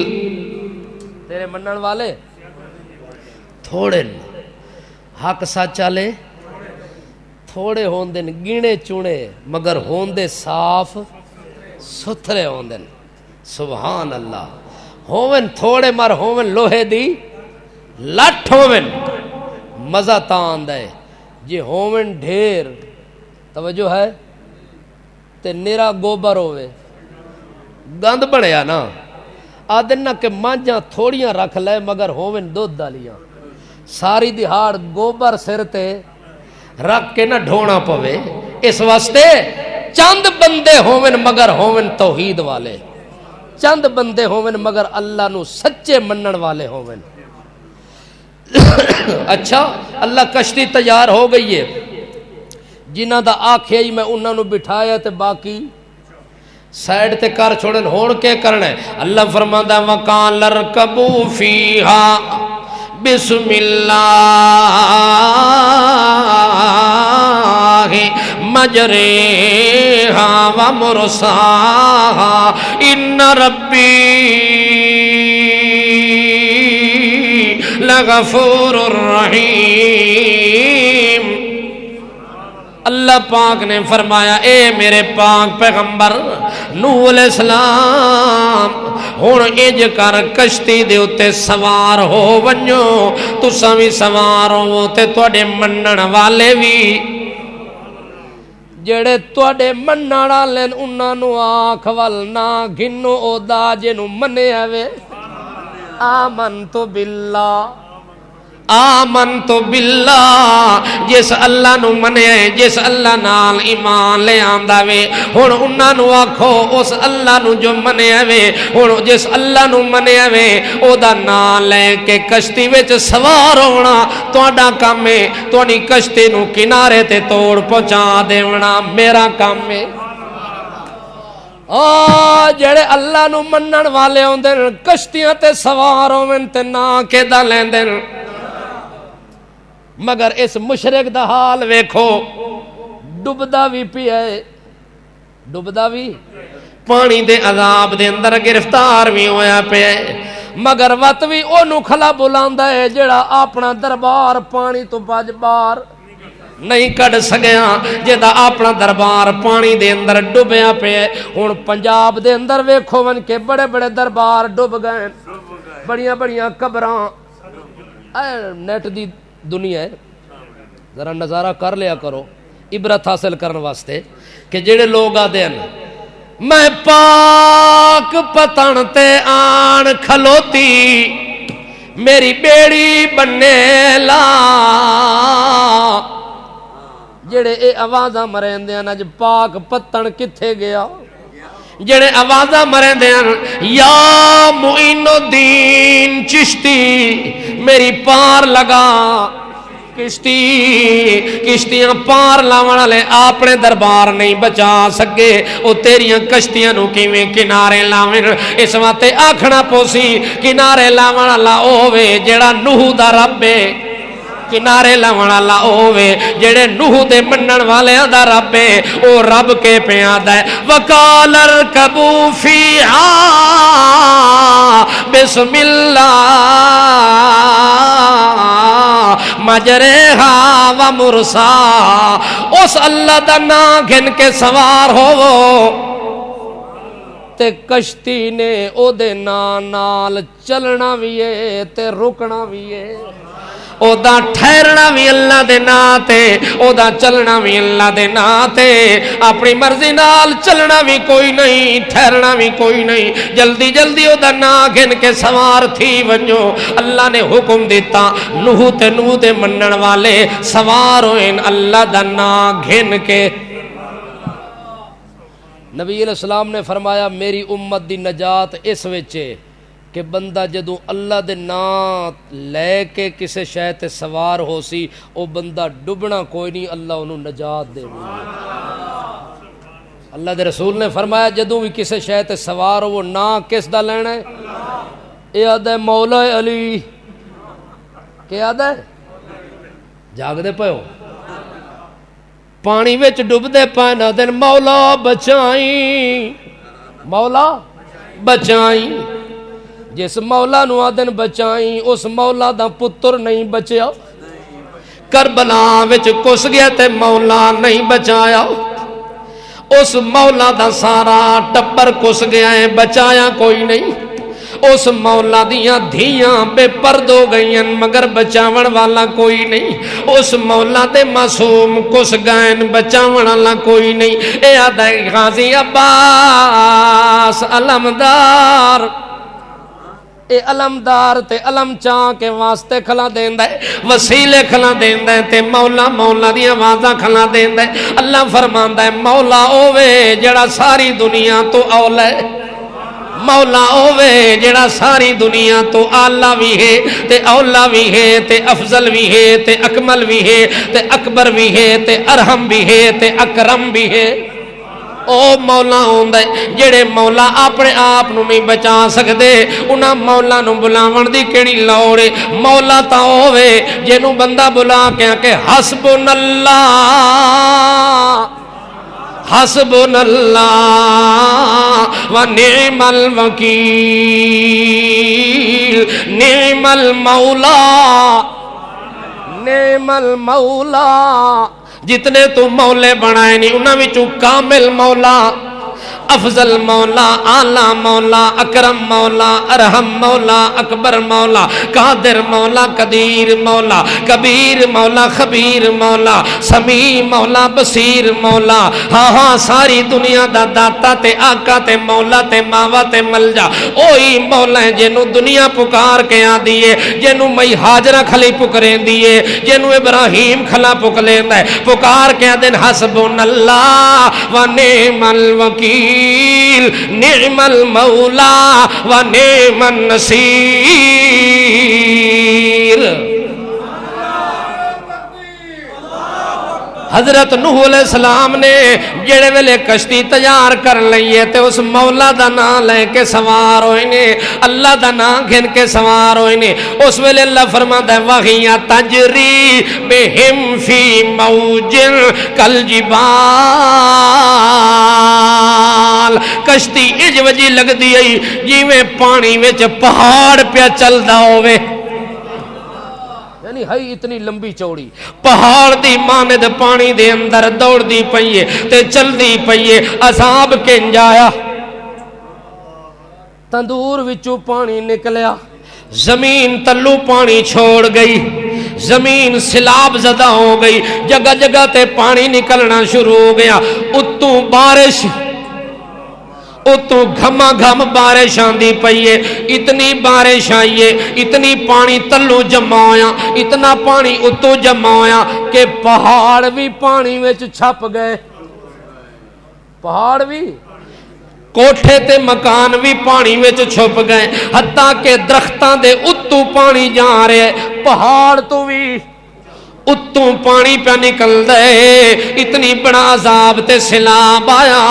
تیرے منن والے تھوڑے حق سچ والے تھوڑے ہوندے گینے چونے مگر ہوندے صاف ستھرے ہوندے، سبحان اللہ، ہوون تھوڑے مر ہوون لوہے دی لٹھ ہوون مزہ تاں آندا ہے، جے ہوون ڈھیر توجہ ہے تے نیرا گوبر ہوئے گند بڑھیا نا، آدن نہ کہ مانجاں تھوڑیاں رکھ لے مگر ہوون دودھ دالیاں، ساری دہاڑ گوبر سر تے رکھ کے نہ ڈھونا پوے، اس واسطے چند بندے ہوون مگر ہوون توحید والے، چند بندے ہوون مگر اللہ نو سچے منن والے ہوون۔ اچھا اللہ کشتی تیار ہو گئی ہے، جنہ دا آکھیا ہی میں انہاں نو بٹھایا تے باقی سائیڈ تے کر چھوڑن، ہون کے کرنا ہے؟ اللہ فرماندا وَقَالَ ارْكَبُوا فِيهَا بسم اللہ مجریہا ومرساہا ان ربی لغفور الرحیم۔ اللہ پاک نے فرمایا اے میرے پاک پیغمبر نوح علیہ السلام ہن انج کر کشتی دے اتے سوار ہو ونجو، تساں بھی سوار ہو تے تواڈے منن والے بھی، جڑے تواڈے منن والے انہاں نو آکھ ول نہ گھنو او دا جنوں منیا وے، آمنت باللہ، آمنت باللہ، جس اللہ نو منیا ہے، جس اللہ نال ایمان لے آندا وے، ہن انہاں نو آکھو اس اللہ نو جو منیا وے، ہن جس اللہ نو منیا وے او دا نام لے کے کشتی وچ سوار ہونا تہاڈا کام ہے، تہاڈی کشتی نو کنارے تے توڑ پہنچا دیونا میرا کام ہے۔ جڑے اللہ نو منن والے ہوندے کشتیاں تے سوار ہوون تے نا کیدا لیندے، مگر اس مشرک دا حال ویکھو، ڈبدا بھی پیا ہے، ڈبدا بھی پانی دے عذاب دے اندر گرفتار بھی ہویا پیا ہے، مگر وت بھی اونوں کھلا بلاندا ہے جڑا اپنا دربار پانی تو بج بار نہیں کڈ سکیا، جدا اپنا دربار پانی دے اندر ڈبیا پیا۔ ہن پنجاب دے اندر ویکھو ون کے بڑے بڑے دربار ڈب گئے، بڑیاں بڑیاں قبراں، نیٹ دی دنیا ہے، ذرا نظارہ کر لیا کرو عبرت حاصل کرنے واسطے کہ جڑے لوگ آدے ہیں میں پاک پتن تے آن کھلوتی میری بیڑی بننے لا، جڑے اے آوازاں مرندے ہیں نج پاک پتن کتھے گیا جڑے آوازاں مرندے ہیں یا معین الدین چشتی میری پار لگا کشتیاں پار لاون والے اپنے دربار نہیں بچا سکے او تیریاں کشتیاں نو کیویں کنارے لاویں اس واسطے آکھنا پوسی کنارے لاون والا ہووے جڑا نوح دا رب ہے کنارے لاون والا ہووے جڑے نوح دے منن والیاں دا رب ہے او رب کے پیاندا ہے وقال اركبوا فيها بسم الله مجرہا و مرسا اس اللہ دا نام گھن کے سوار ہوو تے کشتی نے او دے نال چلنا بھی ہے تے رکنا بھی ہے او دا ٹھہرنا بھی اللہ دے نام تے او دا چلنا بھی اللہ دے نام تے اپنی مرضی نال چلنا بھی کوئی نہیں ٹھہرنا بھی کوئی نہیں جلدی جلدی او دا نام گھن کے سوار تھی ونجو اللہ نے حکم دیتا نوح دے منن والے سوار ہوئن اللہ دا نام گھن کے نبی علیہ السلام نے فرمایا میری امت دی نجات اس وچے کہ بندہ جدوں اللہ دے نام لے کے کسے شے تے سوار ہو سی او بندہ ڈبنا کوئی نہیں اللہ انہوں نجات دے گی اللہ دے رسول نے فرمایا جدوں بھی کسے شے تے سوار ہو وہ نام کس دا لینا ہے اے آدھا ہے مولا علی کیا آدھا ہے جاگ دے پہ ہو پانی وچ ڈب دے پائنا دن مولا بچائیں مولا بچائیں جس مولا نو آدن بچائیں اس مولا دا پتر نہیں بچیا کربلا وچ کس گیا تے مولا نہیں بچایا اس مولا دا سارا ٹبر کس گیا ہے بچایا کوئی نہیں اس مولا دیاں دھیاں بے پرد ہو گئیں مگر بچاون والا کوئی نہیں اس مولا دے معصوم کس گئیں بچاون والا کوئی نہیں اے آدھا غازی عباس علمدار اے علمدار تے علم چاں کے واسطے کھلا دیندہ ہے وسیلے کھلا دیندہ ہے تے مولا دی آوازاں کھلا دیندہ ہے اللہ فرماندہ ہے مولا اوے جڑا ساری دنیا تو اولا ہے مولا اوے جڑا ساری دنیا تو آلہ بھی ہے تے اولا بھی ہے تے افضل بھی ہے تے اکمل بھی ہے تے اکبر بھی ہے تے ارحم بھی ہے تے اکرم بھی ہے او مولا ہوندے جڑے مولا اپنے آپ نو نہیں بچا سکدے انہاں مولا نو بلاون دی کیڑی لوڑ ہے مولا تا ہووے جنوں بندہ بلا کے کہ حسبنا اللہ حسبنا اللہ و نعم الوکیل نعم المولا نعم المولا جتنے تو مولے بنائے نہیں انہاں وچوں کامل مولا افضل مولا اعلی مولا اکرم مولا ارحم مولا اکبر مولا قادر مولا قدیر مولا کبیر مولا خبیر مولا سمیع مولا بصیر مولا ہاں ہاں ساری دنیا دا داتا تے آقا تے مولا تے ماوا تے ملجا اوہی مولا ہے جنوں دنیا پکار کے آ دیئے جنوں مئی حاجرہ کھلی پکریں دیئے جنوں ابراہیم کھلا پکلیں دے پکار کے آ دن حسبنا اللہ و نعم الوکیل نعم المولا و نعم النصیر حضرت نوح علیہ السلام نے جڑے ویلے کشتی تیار کر لئیے تے اس مولا دا نام لے کے سوار ہوئے نے اللہ دا نام گھن کے سوار ہوئے نے اس ویلے اللہ فرماتا ہے وَغِيَ تَجْرِي بِهِمْ فِي مَوْجٍ كَالْجِبَالِ کشتی اج وجی لگ دی جی میں پانی وچ پہاڑ پہ چل دا ہوئے یعنی ہائی اتنی لمبی چوڑی پہاڑ دی ماند پانی دے اندر دوڑ دی پئیے تے چل دی پئیے عذاب کنج آیا تندور وچوں پانی نکلیا زمین تلو پانی چھوڑ گئی زمین سیلاب زدہ ہو گئی جگہ جگہ تے پانی نکلنا شروع ہو گیا اتوں بارش اتو گھما گھم بارش آندی پئیے، اتنی بارش آئیے، اتنی پانی تلو جمع ہویا، اتنا پانی اتو جمع ہویا کہ پہاڑ بھی پانی وچ چھپ گئے، پہاڑ بھی، کوٹھے تے مکان بھی پانی وچ چھپ گئے، حتیٰ کہ درختاں دے اتو پانی جا رہے، پہاڑ تو بھی اتوں پانی پہ نکل دے، اتنی بڑا عذاب تے سیلاب آیا۔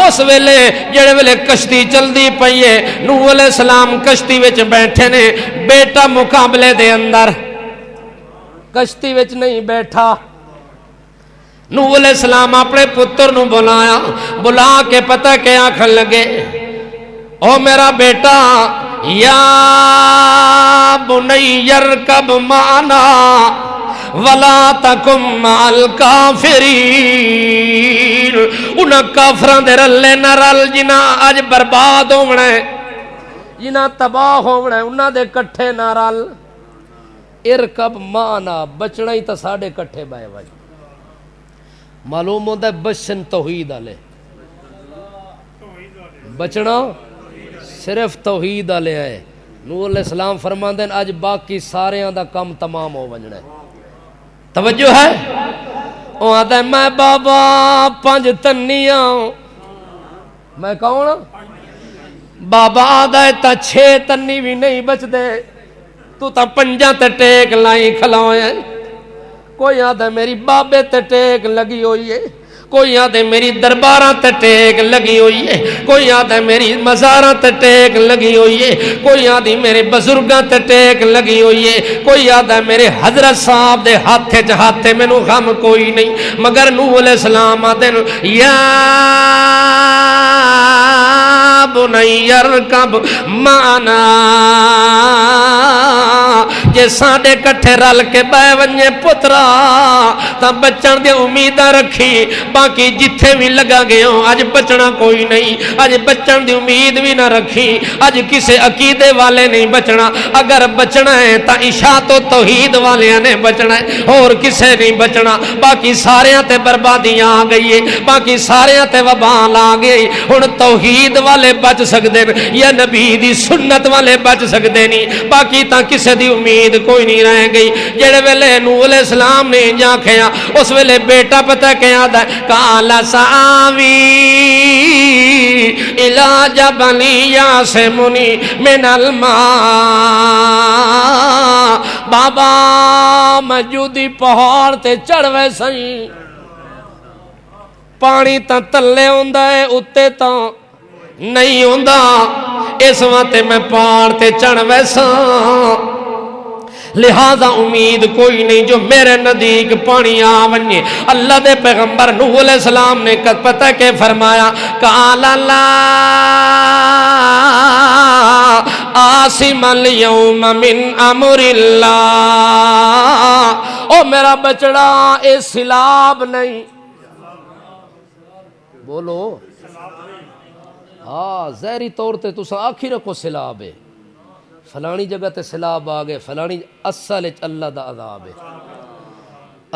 اس ویلے جڑے ویلے کشتی چلدی پئی ہے، نوح علیہ السلام کشتی وچ بیٹھے نے، بیٹا مقابلے دے اندر کشتی وچ نہیں بیٹھا۔ نوح علیہ السلام اپنے پتر نو بلایا، بلا کے پتہ کیا آکھن لگے، او میرا بیٹا، یا بنی ارکب معنا ولا تکم مع الکافرین، انہاں کافراں دے رلے نہ رل جنہاں اج برباد ہونا ہے، جنہاں تباہ ہونا ہے، انہاں دے کٹھے نہ رل۔ ارکب معنا، بچنا ہی تا ساڑے کٹھے بائے بھائی، معلوم ہوتا ہے بچن توحید والے، بچنا صرف توحید والے ہے۔ نوح علیہ السلام فرماندے ہیں اج باقی سارے دا کم تمام ہو وجنا ہے۔ توجہ ہے؟ وہ آتا ہے میں بابا 5 تنیاں، میں کون؟ بابا آدھا ہے تا 6 تنی بھی نہیں بچ دے، تو تا 5 تے ٹیک لائی کھلائیں۔ کوئی آدھا ہے میری بابے تے ٹیک لگی ہوئی ہے، کوئی آدھے میری درباراں تے ٹیک لگی ہوئی ہے، کوئی آدھے میری مزاراں تے ٹیک لگی ہوئی ہے، کوئی آدھی میرے بزرگاں تے ٹیک لگی ہوئی ہے، کوئی آدھے میرے حضرت صاحب دے ہاتھے چہاتے میں نو غم کوئی نہیں۔ مگر نوح علیہ السلام آدھے یا بنی ارکب معنا، جے ساڈے کٹھے رل کے بہ ونجے پترا تا بچن دی امیداں رکھی، باقی جتھے بھی لگا گئے ہوں اج بچنا کوئی نہیں، اج بچن دی امید بھی نہ رکھی، اج کسے عقیدے والے نہیں بچنا، اگر بچنا ہے تا اشاعت و توحید والیاں نے بچنا ہے، اور کسے نہیں بچنا۔ باقی ساریاں تے بربادیاں آ گئی ہے، باقی ساریاں تے وبال آ گئی، ہن توحید والے بچ سکدے یا نبی دی سنت والے بچ سکدے نہیں، باقی تا کسے دی امید کوئی نہیں رہ گئی۔ جڑے ویلے نوح علیہ السلام نے جا کھیا، اس ویلے بیٹا پتہ کیا دا قال سآوی الی جبل یعصمنی من الماء، بابا میں جودی پہاڑ تے چڑھ ویسیں، پانی تا تلے ہوندا ہے اتے تا نہیں ہوندا، اس واسطے میں پہاڑ تے چڑھ ویساں، لہذا امید کوئی نہیں جو میرے نزدیک پانی آ ونجے۔ اللہ دے پیغمبر نوح علیہ السلام نے پتہ کہ فرمایا قال لا عاصم اليوم من امر اللہ، او میرا بچڑا اے سیلاب نہیں، بولو ہاں زہری طور تے تساں آکھی رکھو سیلاب ہے، فلانی جگہ تے سیلاب آ گئے، فلانی اصل اللہ دا عذاب ہے۔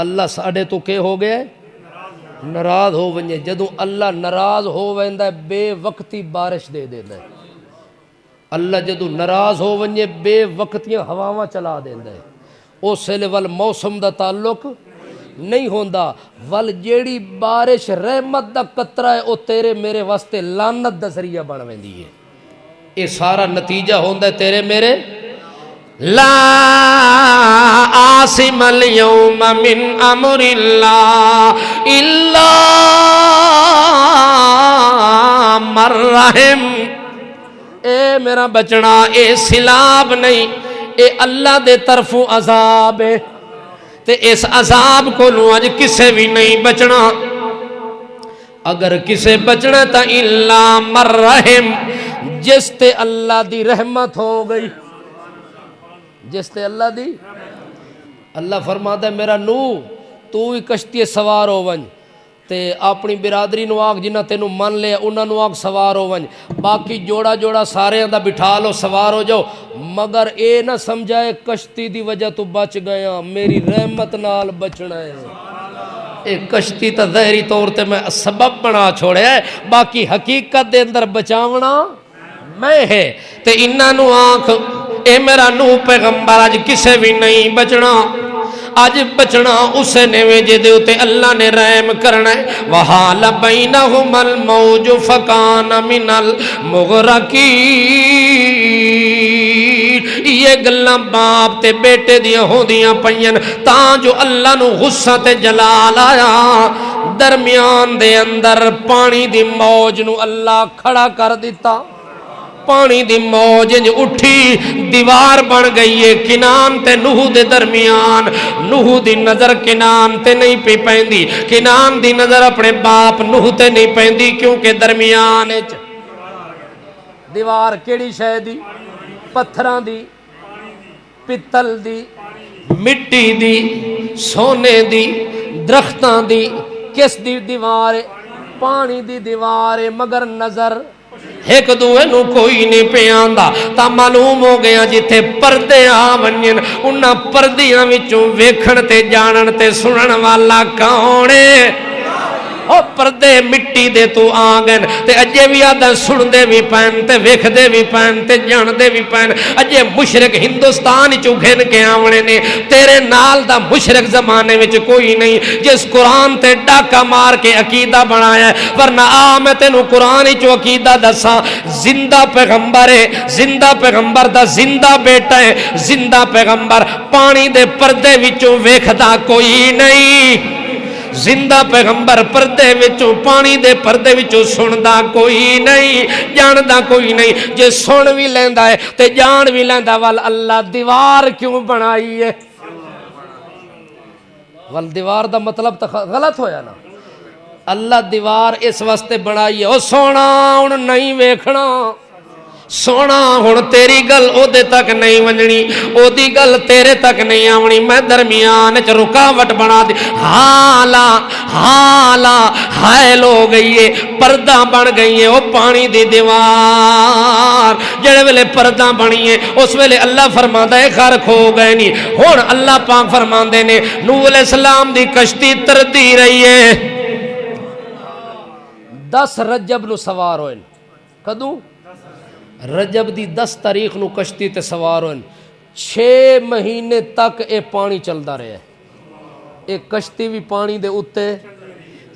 اللہ ساڑھے تو کہ ہو گئے ناراض ہو ونجے، جدوں اللہ ناراض ہو ویندا ہے بے وقتی بارش دے دیندا ہے۔ اللہ جدوں ناراض ہو ونجے بے وقتیاں ہواواں چلا دیندا ہے، اس ویلے ول موسم دا تعلق نہیں ہوندا، ول جیڑی بارش رحمت دا قطرہ ہے او تیرے میرے واسطے لعنت دا ذریعہ بن ویندی ہے۔ یہ سارا نتیجہ ہوندہ ہے تیرے میرے لا عاصم اليوم من امر اللہ الا من رحم، اے میرا بچنا اے سیلاب نہیں، اے اللہ دے طرفوں عذاب ہے، تے اس عذاب کو لوں اج کسے بھی نہیں بچنا، اگر کسے بچنا تا الا من رحم، جس تے اللہ دی رحمت ہو گئی، جس تے اللہ دی، اللہ فرماتا ہے میرا نوح تو ہی کشتی سوار ہو ونج، تے اپنی برادری نو آگ جنہ تینو من لے انہاں نو آگ سوار ہو ونج، باقی جوڑا جوڑا سارے دا بٹھا لو سوار ہو جاؤ، مگر اے نہ سمجھائے کشتی دی وجہ تو بچ گیا، میری رحمت نال بچنا ہے۔ ایک کشتی تا ظاہری طور تے میں سبب بنا چھوڑیا ہے، باقی حقیقت دے اندر بچاونا میں ہے۔ تے انہاں نو آنکھ اے میرا نو پیغمبر اج کسے بھی نہیں بچنا، اج بچنا اسے نے جے دے تے اللہ نے رحم کرنا ہے۔ وحال بینہم الموج فکان من المغرقین، یہ گلاں باپ تے بیٹے دیاں ہوندیاں پئیاں تاں جو اللہ نو غصہ تے جلال آیا، درمیان دے اندر پانی دی موج نو اللہ کھڑا کر دیتا، پانی دی موج اٹھی دیوار بن گئی ہے کنان تے نوح دے درمیان۔ نوح دی نظر کنان تے نہیں پی پیندی، کنان دی نظر اپنے باپ نوح تے نہیں پیندی، کیونکہ درمیان دیوار کیڑی شے دی؟ پتھراں دی، پتل دی، مٹی دی، سونے دی، درختاں دی، کس دی دیوار؟ پانی دی دیوار، مگر نظر ایک دوے نو کوئی نہیں پیاندا۔ تا معلوم ہو گیا جتھے پردے آ ونجن انہاں پردیاں وچوں ویکھن تے جانن تے سنن والا کون ہے؟ او پردے مٹی دے تو آگن تے اجے بھی آدھا سن دے بھی پین تے ویکھ دے بھی پین تے جان دے بھی پین۔ اجے مشرق ہندوستان چو گھن کے آونے نے، تیرے نال دا مشرق زمانے وچ کوئی نہیں جس قرآن تے ڈاکہ مار کے عقیدہ بنایا ہے۔ ورنہ میں تینو قرآن چو عقیدہ دسا، زندہ پیغمبر ہے، زندہ پیغمبر دا زندہ بیٹا ہے، زندہ پیغمبر پانی دے پردے وچوں ویکھدا کوئی نہیں، زندہ پیغمبر پردے وچوں پانی دے پردے وچوں سندا کوئی نہیں، جاندا کوئی نہیں۔ جے سن بھی لیندا ہے تے جان بھی لیندا، ول اللہ دیوار کیوں بنائی ہے؟ ول دیوار دا مطلب تو غلط ہویا نا۔ اللہ دیوار اس واسطے بنائی ہے، او سونا ہن نہیں ویکھنا، سونا ہن تیری گل او دے تک نہیں ونجنی، او دی گل تیرے تک نہیں آونی، میں درمیان چ رکاوٹ بنا دی، حالا حائل ہو گئی ہے، پردہ بن گئی ہے، او پانی دی دیوار جڑے ویلے پردہ بنی ہے اس ویلے اللہ فرماندا ہے غرق ہو گئے نہیں۔ ہن اللہ پاک فرماندے نے نوح علیہ السلام دی کشتی تردی رہی ہے، 10 رجب نو سوار ہوئے، کدوں؟ رجب دی 10 تاریخ نو کشتی تے سوار ہوئے، 6 مہینے تک اے پانی چلدا رہا ہے، اے کشتی بھی پانی دے اتے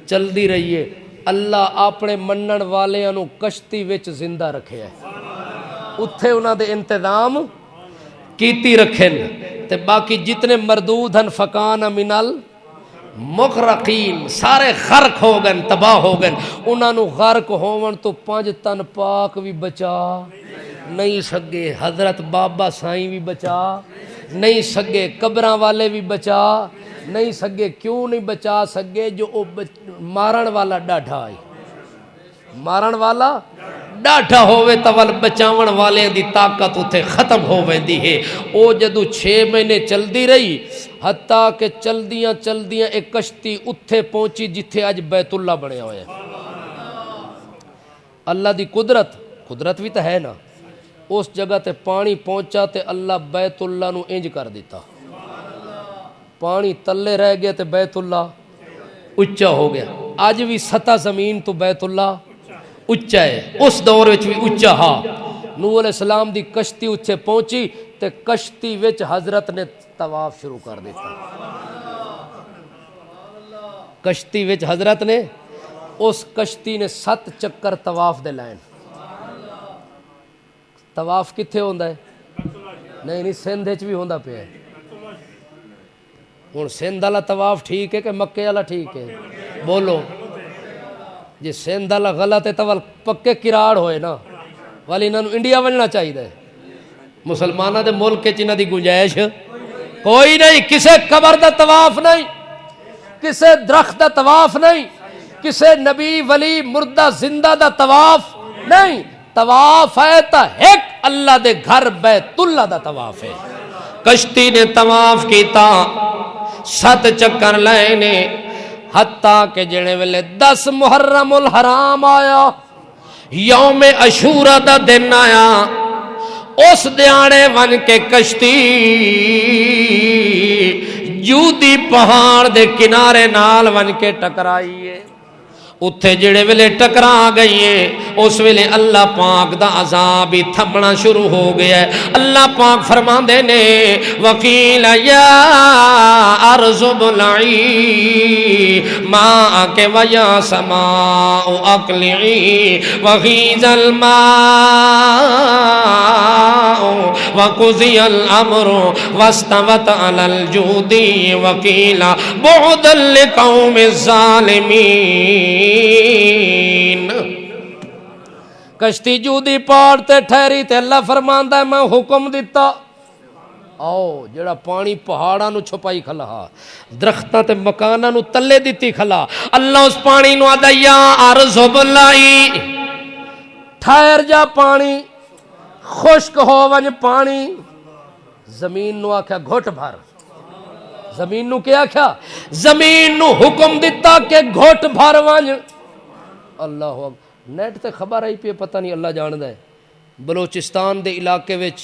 چل دی رہی ہے۔ اللہ اپنے منن والیاں نو کشتی وچ زندہ رکھے ہے، اتھے انہاں دے انتظام کیتی رکھن تے باقی جتنے مردود ہن فکان منل مغرقین سارے غرق ہو گئے، تباہ ہو گئے۔ انہاں نو غرق ہون تو 5 تن پاک بھی بچا نہیں سکے، حضرت بابا سائیں بھی بچا نہیں سکے، قبراں والے بھی بچا نہیں سکے۔ کیوں نہیں بچا سکے؟ جو مارن والا ڈاڈھا ہے، مارن والا ڈاڈھا ہوئے تول بچاون والے دی طاقت اتھے ختم ہو ویندی ہے۔ او جدو 6 مہینے چل دی رہی، حتیٰ کہ چل دیاں ایک کشتی اتھے پہنچی جتھے آج بیت اللہ بنے ہوئے ہیں۔ اللہ دی قدرت بھی تو ہے نا، اس جگہ تے پانی پہنچا تے اللہ بیت اللہ نو انج کر دیتا، پانی تلے رہ گیا تے بیت اللہ اچھا ہو گیا۔ آج بھی سطح زمین تو بیت اللہ اچھا ہے، اس دور وچ بھی اچھا ہاں۔ نوح علیہ السلام دی کشتی اچھے پہنچی تے کشتی وچ حضرت نے طواف شروع کر دیتا، کشتی وچ حضرت نے اس کشتی نے 7 چکر طواف دے لائن۔ طواف کتھے ہوندا ہے؟ نہیں سندھ وچ بھی ہوندا پیا ہے۔ ہن سندھ والا طواف ٹھیک ہے کہ مکے والا ٹھیک ہے؟ بولو جی سندھ والا غلط ہے تو پکے کراڑ ہوئے نا، والی انہاں نوں انڈیا ونجنا چاہیے۔ مسلماناں دے ملک وچ انہاں دی گنجائش کوئی نہیں، کسے قبر دا طواف نہیں، کسے درخت دا طواف نہیں، کسے نبی ولی مردہ زندہ دا طواف نہیں۔ طواف ہے تا ایک اللہ دے گھر بیت اللہ دا طواف ہے۔ کشتی نے طواف کیتا، 7 چکر لائے نے، حتیٰ کہ جڑے ویلے 10 محرم الحرام آیا، یوم عاشورہ دا دن آیا، اس دیاڑے ون کے کشتی جودی پہاڑ دے کنارے نال ون کے ٹکرائیے اتھے جڑے ویلے ٹکرا گئی ہے اس ویلے اللہ پاک دا عذاب ہی تھمنا شروع ہو گیا ہے۔ اللہ پاک فرماندے نے وقیل یا ارض ابلعی ماءک ویا سماء اقلعی وغیض الماء وقضی الامر واستوت علی الجودی وقیل بعدا لقوم الظالمین۔ کشتی جودی پہاڑ تے ٹھہری تے اللہ فرماندا ہے میں حکم دیتا آؤ جڑا پانی پہاڑاں نو چھپائی کھلا درختاں تے مکاناں نو تلے دتی کھلا اللہ اس پانی نو آدا یا ارض ابلعی ٹھہر جا پانی خشک ہو ون پانی زمین نو آکھیا گھٹ بھر زمین نو کیا کیا زمین نو حکم دیتا کہ گھٹ بھر ون اللہ نیٹ تے خبر آئی پی پتہ نہیں اللہ جاندا ہے بلوچستان دے علاقے وچ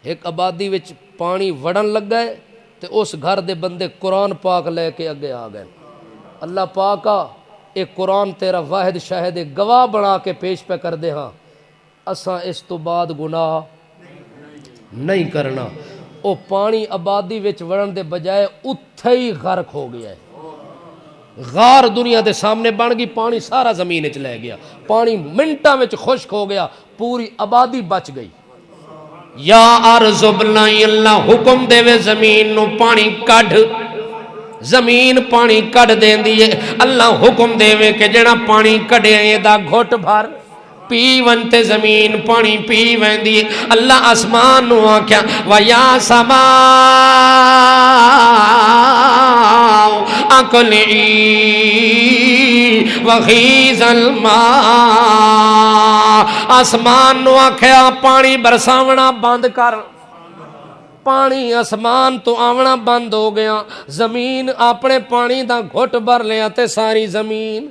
ایک آبادی وچ پانی وڑن لگ گئے تے اس گھر دے بندے قرآن پاک لے کے اگے آ گئے اللہ پاک اے قرآن تیرا واحد شاہد گواہ بنا کے پیش پہ کر دے ہاں اساں اس تو بعد گناہ نہیں کرنا او پانی آبادی وچ وڑن دے بجائے اتھے ہی غرق ہو گیا ہے غار دنیا دے سامنے بن گئی پانی سارا زمین وچ لے گیا پانی منٹاں وچ خشک ہو گیا پوری آبادی بچ گئی یا ارض ابلعی اللہ حکم دے وے زمین نو پانی کڈ زمین پانی کڈ دیندی ہے اللہ حکم دے وے کہ جڑا پانی کڈیا اے دا گھٹ بھر پی ونتے زمین پانی پی ویندی اللہ آسمان نو آکھیا وَيَا سَمَاءُ أَقْلِعِي وَغِيضَ الْمَاءِ آسمان نو آکھیا پانی برساونا بند کر پانی آسمان تو آونا بند ہو گیا زمین اپنے پانی دا گھٹ بھر لیا تے ساری زمین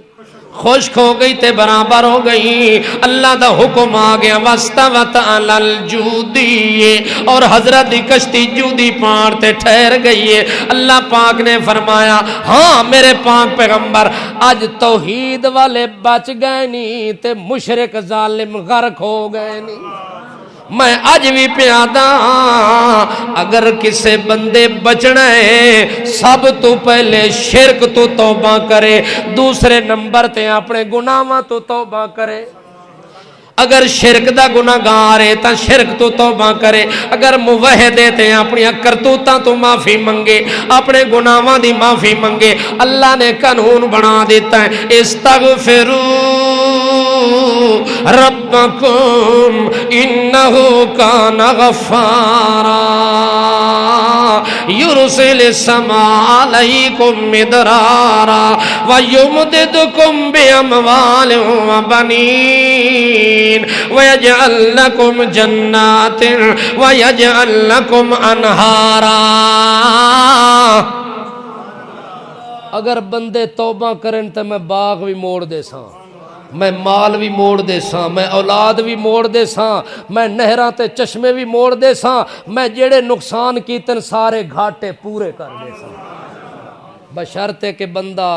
خشک ہو گئی تے برابر ہو گئی اللہ دا حکم آ گیا واستوت علی الجودی اور حضرت دی کشتی جودی پہاڑ تے ٹھہر گئی ہے اللہ پاک نے فرمایا ہاں میرے پاک پیغمبر اج توحید والے بچ گئے نہیں تے مشرک ظالم غرق ہو گئے نہیں میں اج بھی پیادا اگر کسے بندے بچنا ہے سب تو پہلے شرک تو توبہ کرے دوسرے نمبر تے اپنے گناہاں تو توبہ کرے اگر شرک دا گناہگار ہے تا شرک تو توبہ کرے اگر موحد ہے تے اپنی کرتوتاں تو معافی منگے اپنے گناہاں دی معافی منگے اللہ نے قانون بنا دیتا ہے استغفروا ربکم انہو کان غفارا یرسل السماء علیکم مدرارا ویمددکم باموال وبنین ویجعل لکم جنات ویجعل لکم انہارا اگر بندے توبہ کرن تو میں باغ بھی موڑ دے ساں میں مال بھی موڑ دے ساں میں اولاد بھی موڑ دے ساں میں نہراں تے چشمے بھی موڑ دے ساں میں جڑے نقصان کیتن سارے گھاٹے پورے کر دے ساں بشرطے کہ بندہ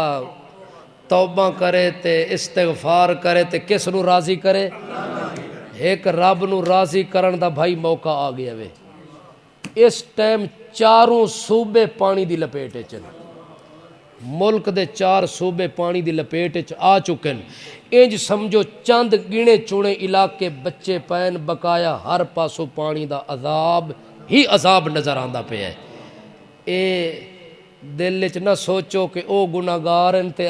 توبہ کرے تے استغفار کرے تے کس نو راضی کرے ایک رب نو راضی کرن دا بھائی موقع آ گیا وے اس ٹائم چاروں صوبے پانی دی لپیٹ چن ملک دے 4 صوبے پانی دی لپیٹ آ چکن انج سمجھو چند گنے چنے علاقے بچے پین بقایا ہر پاسوں پانی دا عذاب ہی عذاب نظر آندا پیا ہے اے دل وچ نہ سوچو کہ او گناہگار ہیں تے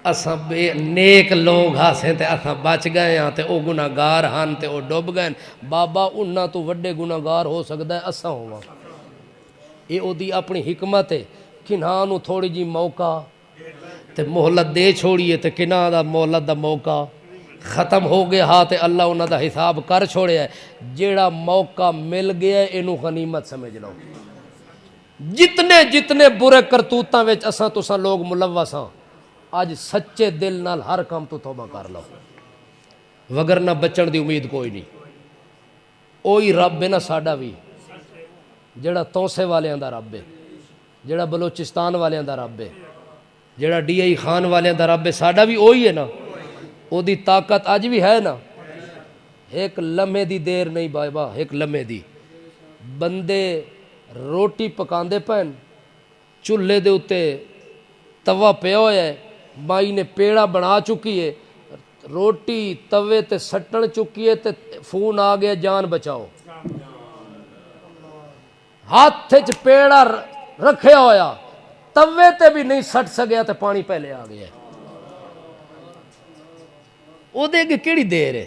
اساں بے نیک لوگ ہاسیں تے اساں بچ گئے ہاں تے او گناہگار ہن تے او ڈوب گئے بابا انہاں تو وڈے گناہگار ہو سکدا ہے اساں ہوواں اے او دی اپنی حکمت ہے کنہاں نو تھوڑی جی موقع تے مہلت دے چھوڑیے تے کنہاں دا مہلت دا موقع ختم ہو گیا ہاں تے اللہ انہاں دا حساب کر چھوڑیا ہے جیڑا موقع مل گیا ہے اینو غنیمت سمجھ لو جتنے جتنے برے کرتوتاں وچ اساں تساں لوگ ملوث ہاں اج سچے دل نال ہر کام تو توبہ کر لو وگرنہ بچن دی امید کوئی نہیں اوہی رب ہے نا ساڈا بھی جڑا توسے والیاں دا رب ہے، جڑا بلوچستان والیاں دا رب ہے، جڑا ڈی آئی خان والیاں دا رب ہے، ساڈا بھی وہی ہے نا، او دی طاقت اج بھی ہے نا۔ ایک لمحے دی دیر نہیں بابا، ایک لمحے دی بندے روٹی پکاندے پین، چولہے دے اتے توا پیا ہوا ہے، مائی نے پیڑا بنا چکی ہے، روٹی توے تے سٹن چکی ہے تے فون آ گیا جان بچاؤ، ہاتھ چ پیڑا رکھیا ہویا، توے تے بھی نہیں سٹ سکیا تے پانی پہلے آ گیا، او دے کے کیڑی دیر ہے؟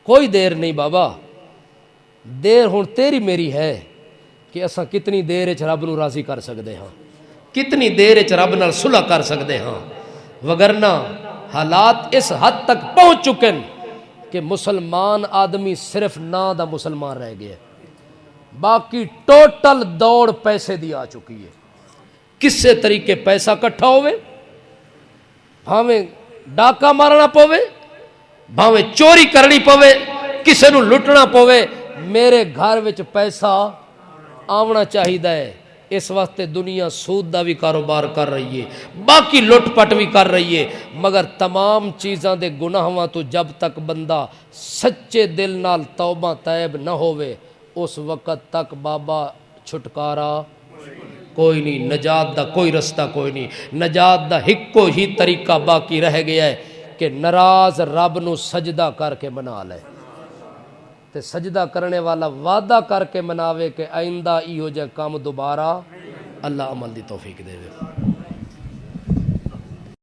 کوئی دیر نہیں بابا، دیر ہن تیری میری ہے کہ اساں کتنی دیر وچ رب نو راضی کر سکدے ہاں، کتنی دیر وچ رب نال صلح کر سکدے ہاں، وگرنہ حالات اس حد تک پہنچ چکے کہ مسلمان آدمی صرف نا دا مسلمان رہ گیا، باقی ٹوٹل دوڑ پیسے دی آ چکی ہے، کسے طریقے پیسہ کٹھا ہوئے، بھاویں ڈاکہ مارنا پوے، بھاویں چوری کرنی پوے، کسے نو لٹنا پوے، میرے گھر وچ پیسہ آونا چاہیدا ہے۔ اس وقت دنیا سود دا بھی کاروبار کر رہی ہے، باقی لٹ پٹ بھی کر رہی ہے، مگر تمام چیزاں دے گناہاں تو جب تک بندہ سچے دل نال توبہ طیب نہ ہوئے اس وقت تک بابا چھٹکارا کوئی نہیں، نجات دا کوئی رستہ کوئی نہیں، نجات دا ہکو ہی طریقہ باقی رہ گیا ہے کہ ناراض رب نو سجدہ کر کے منا لے، تے سجدہ کرنے والا وعدہ کر کے مناوے کہ آئندہ ایہو جے کام دوبارہ، اللہ عمل دی توفیق دے۔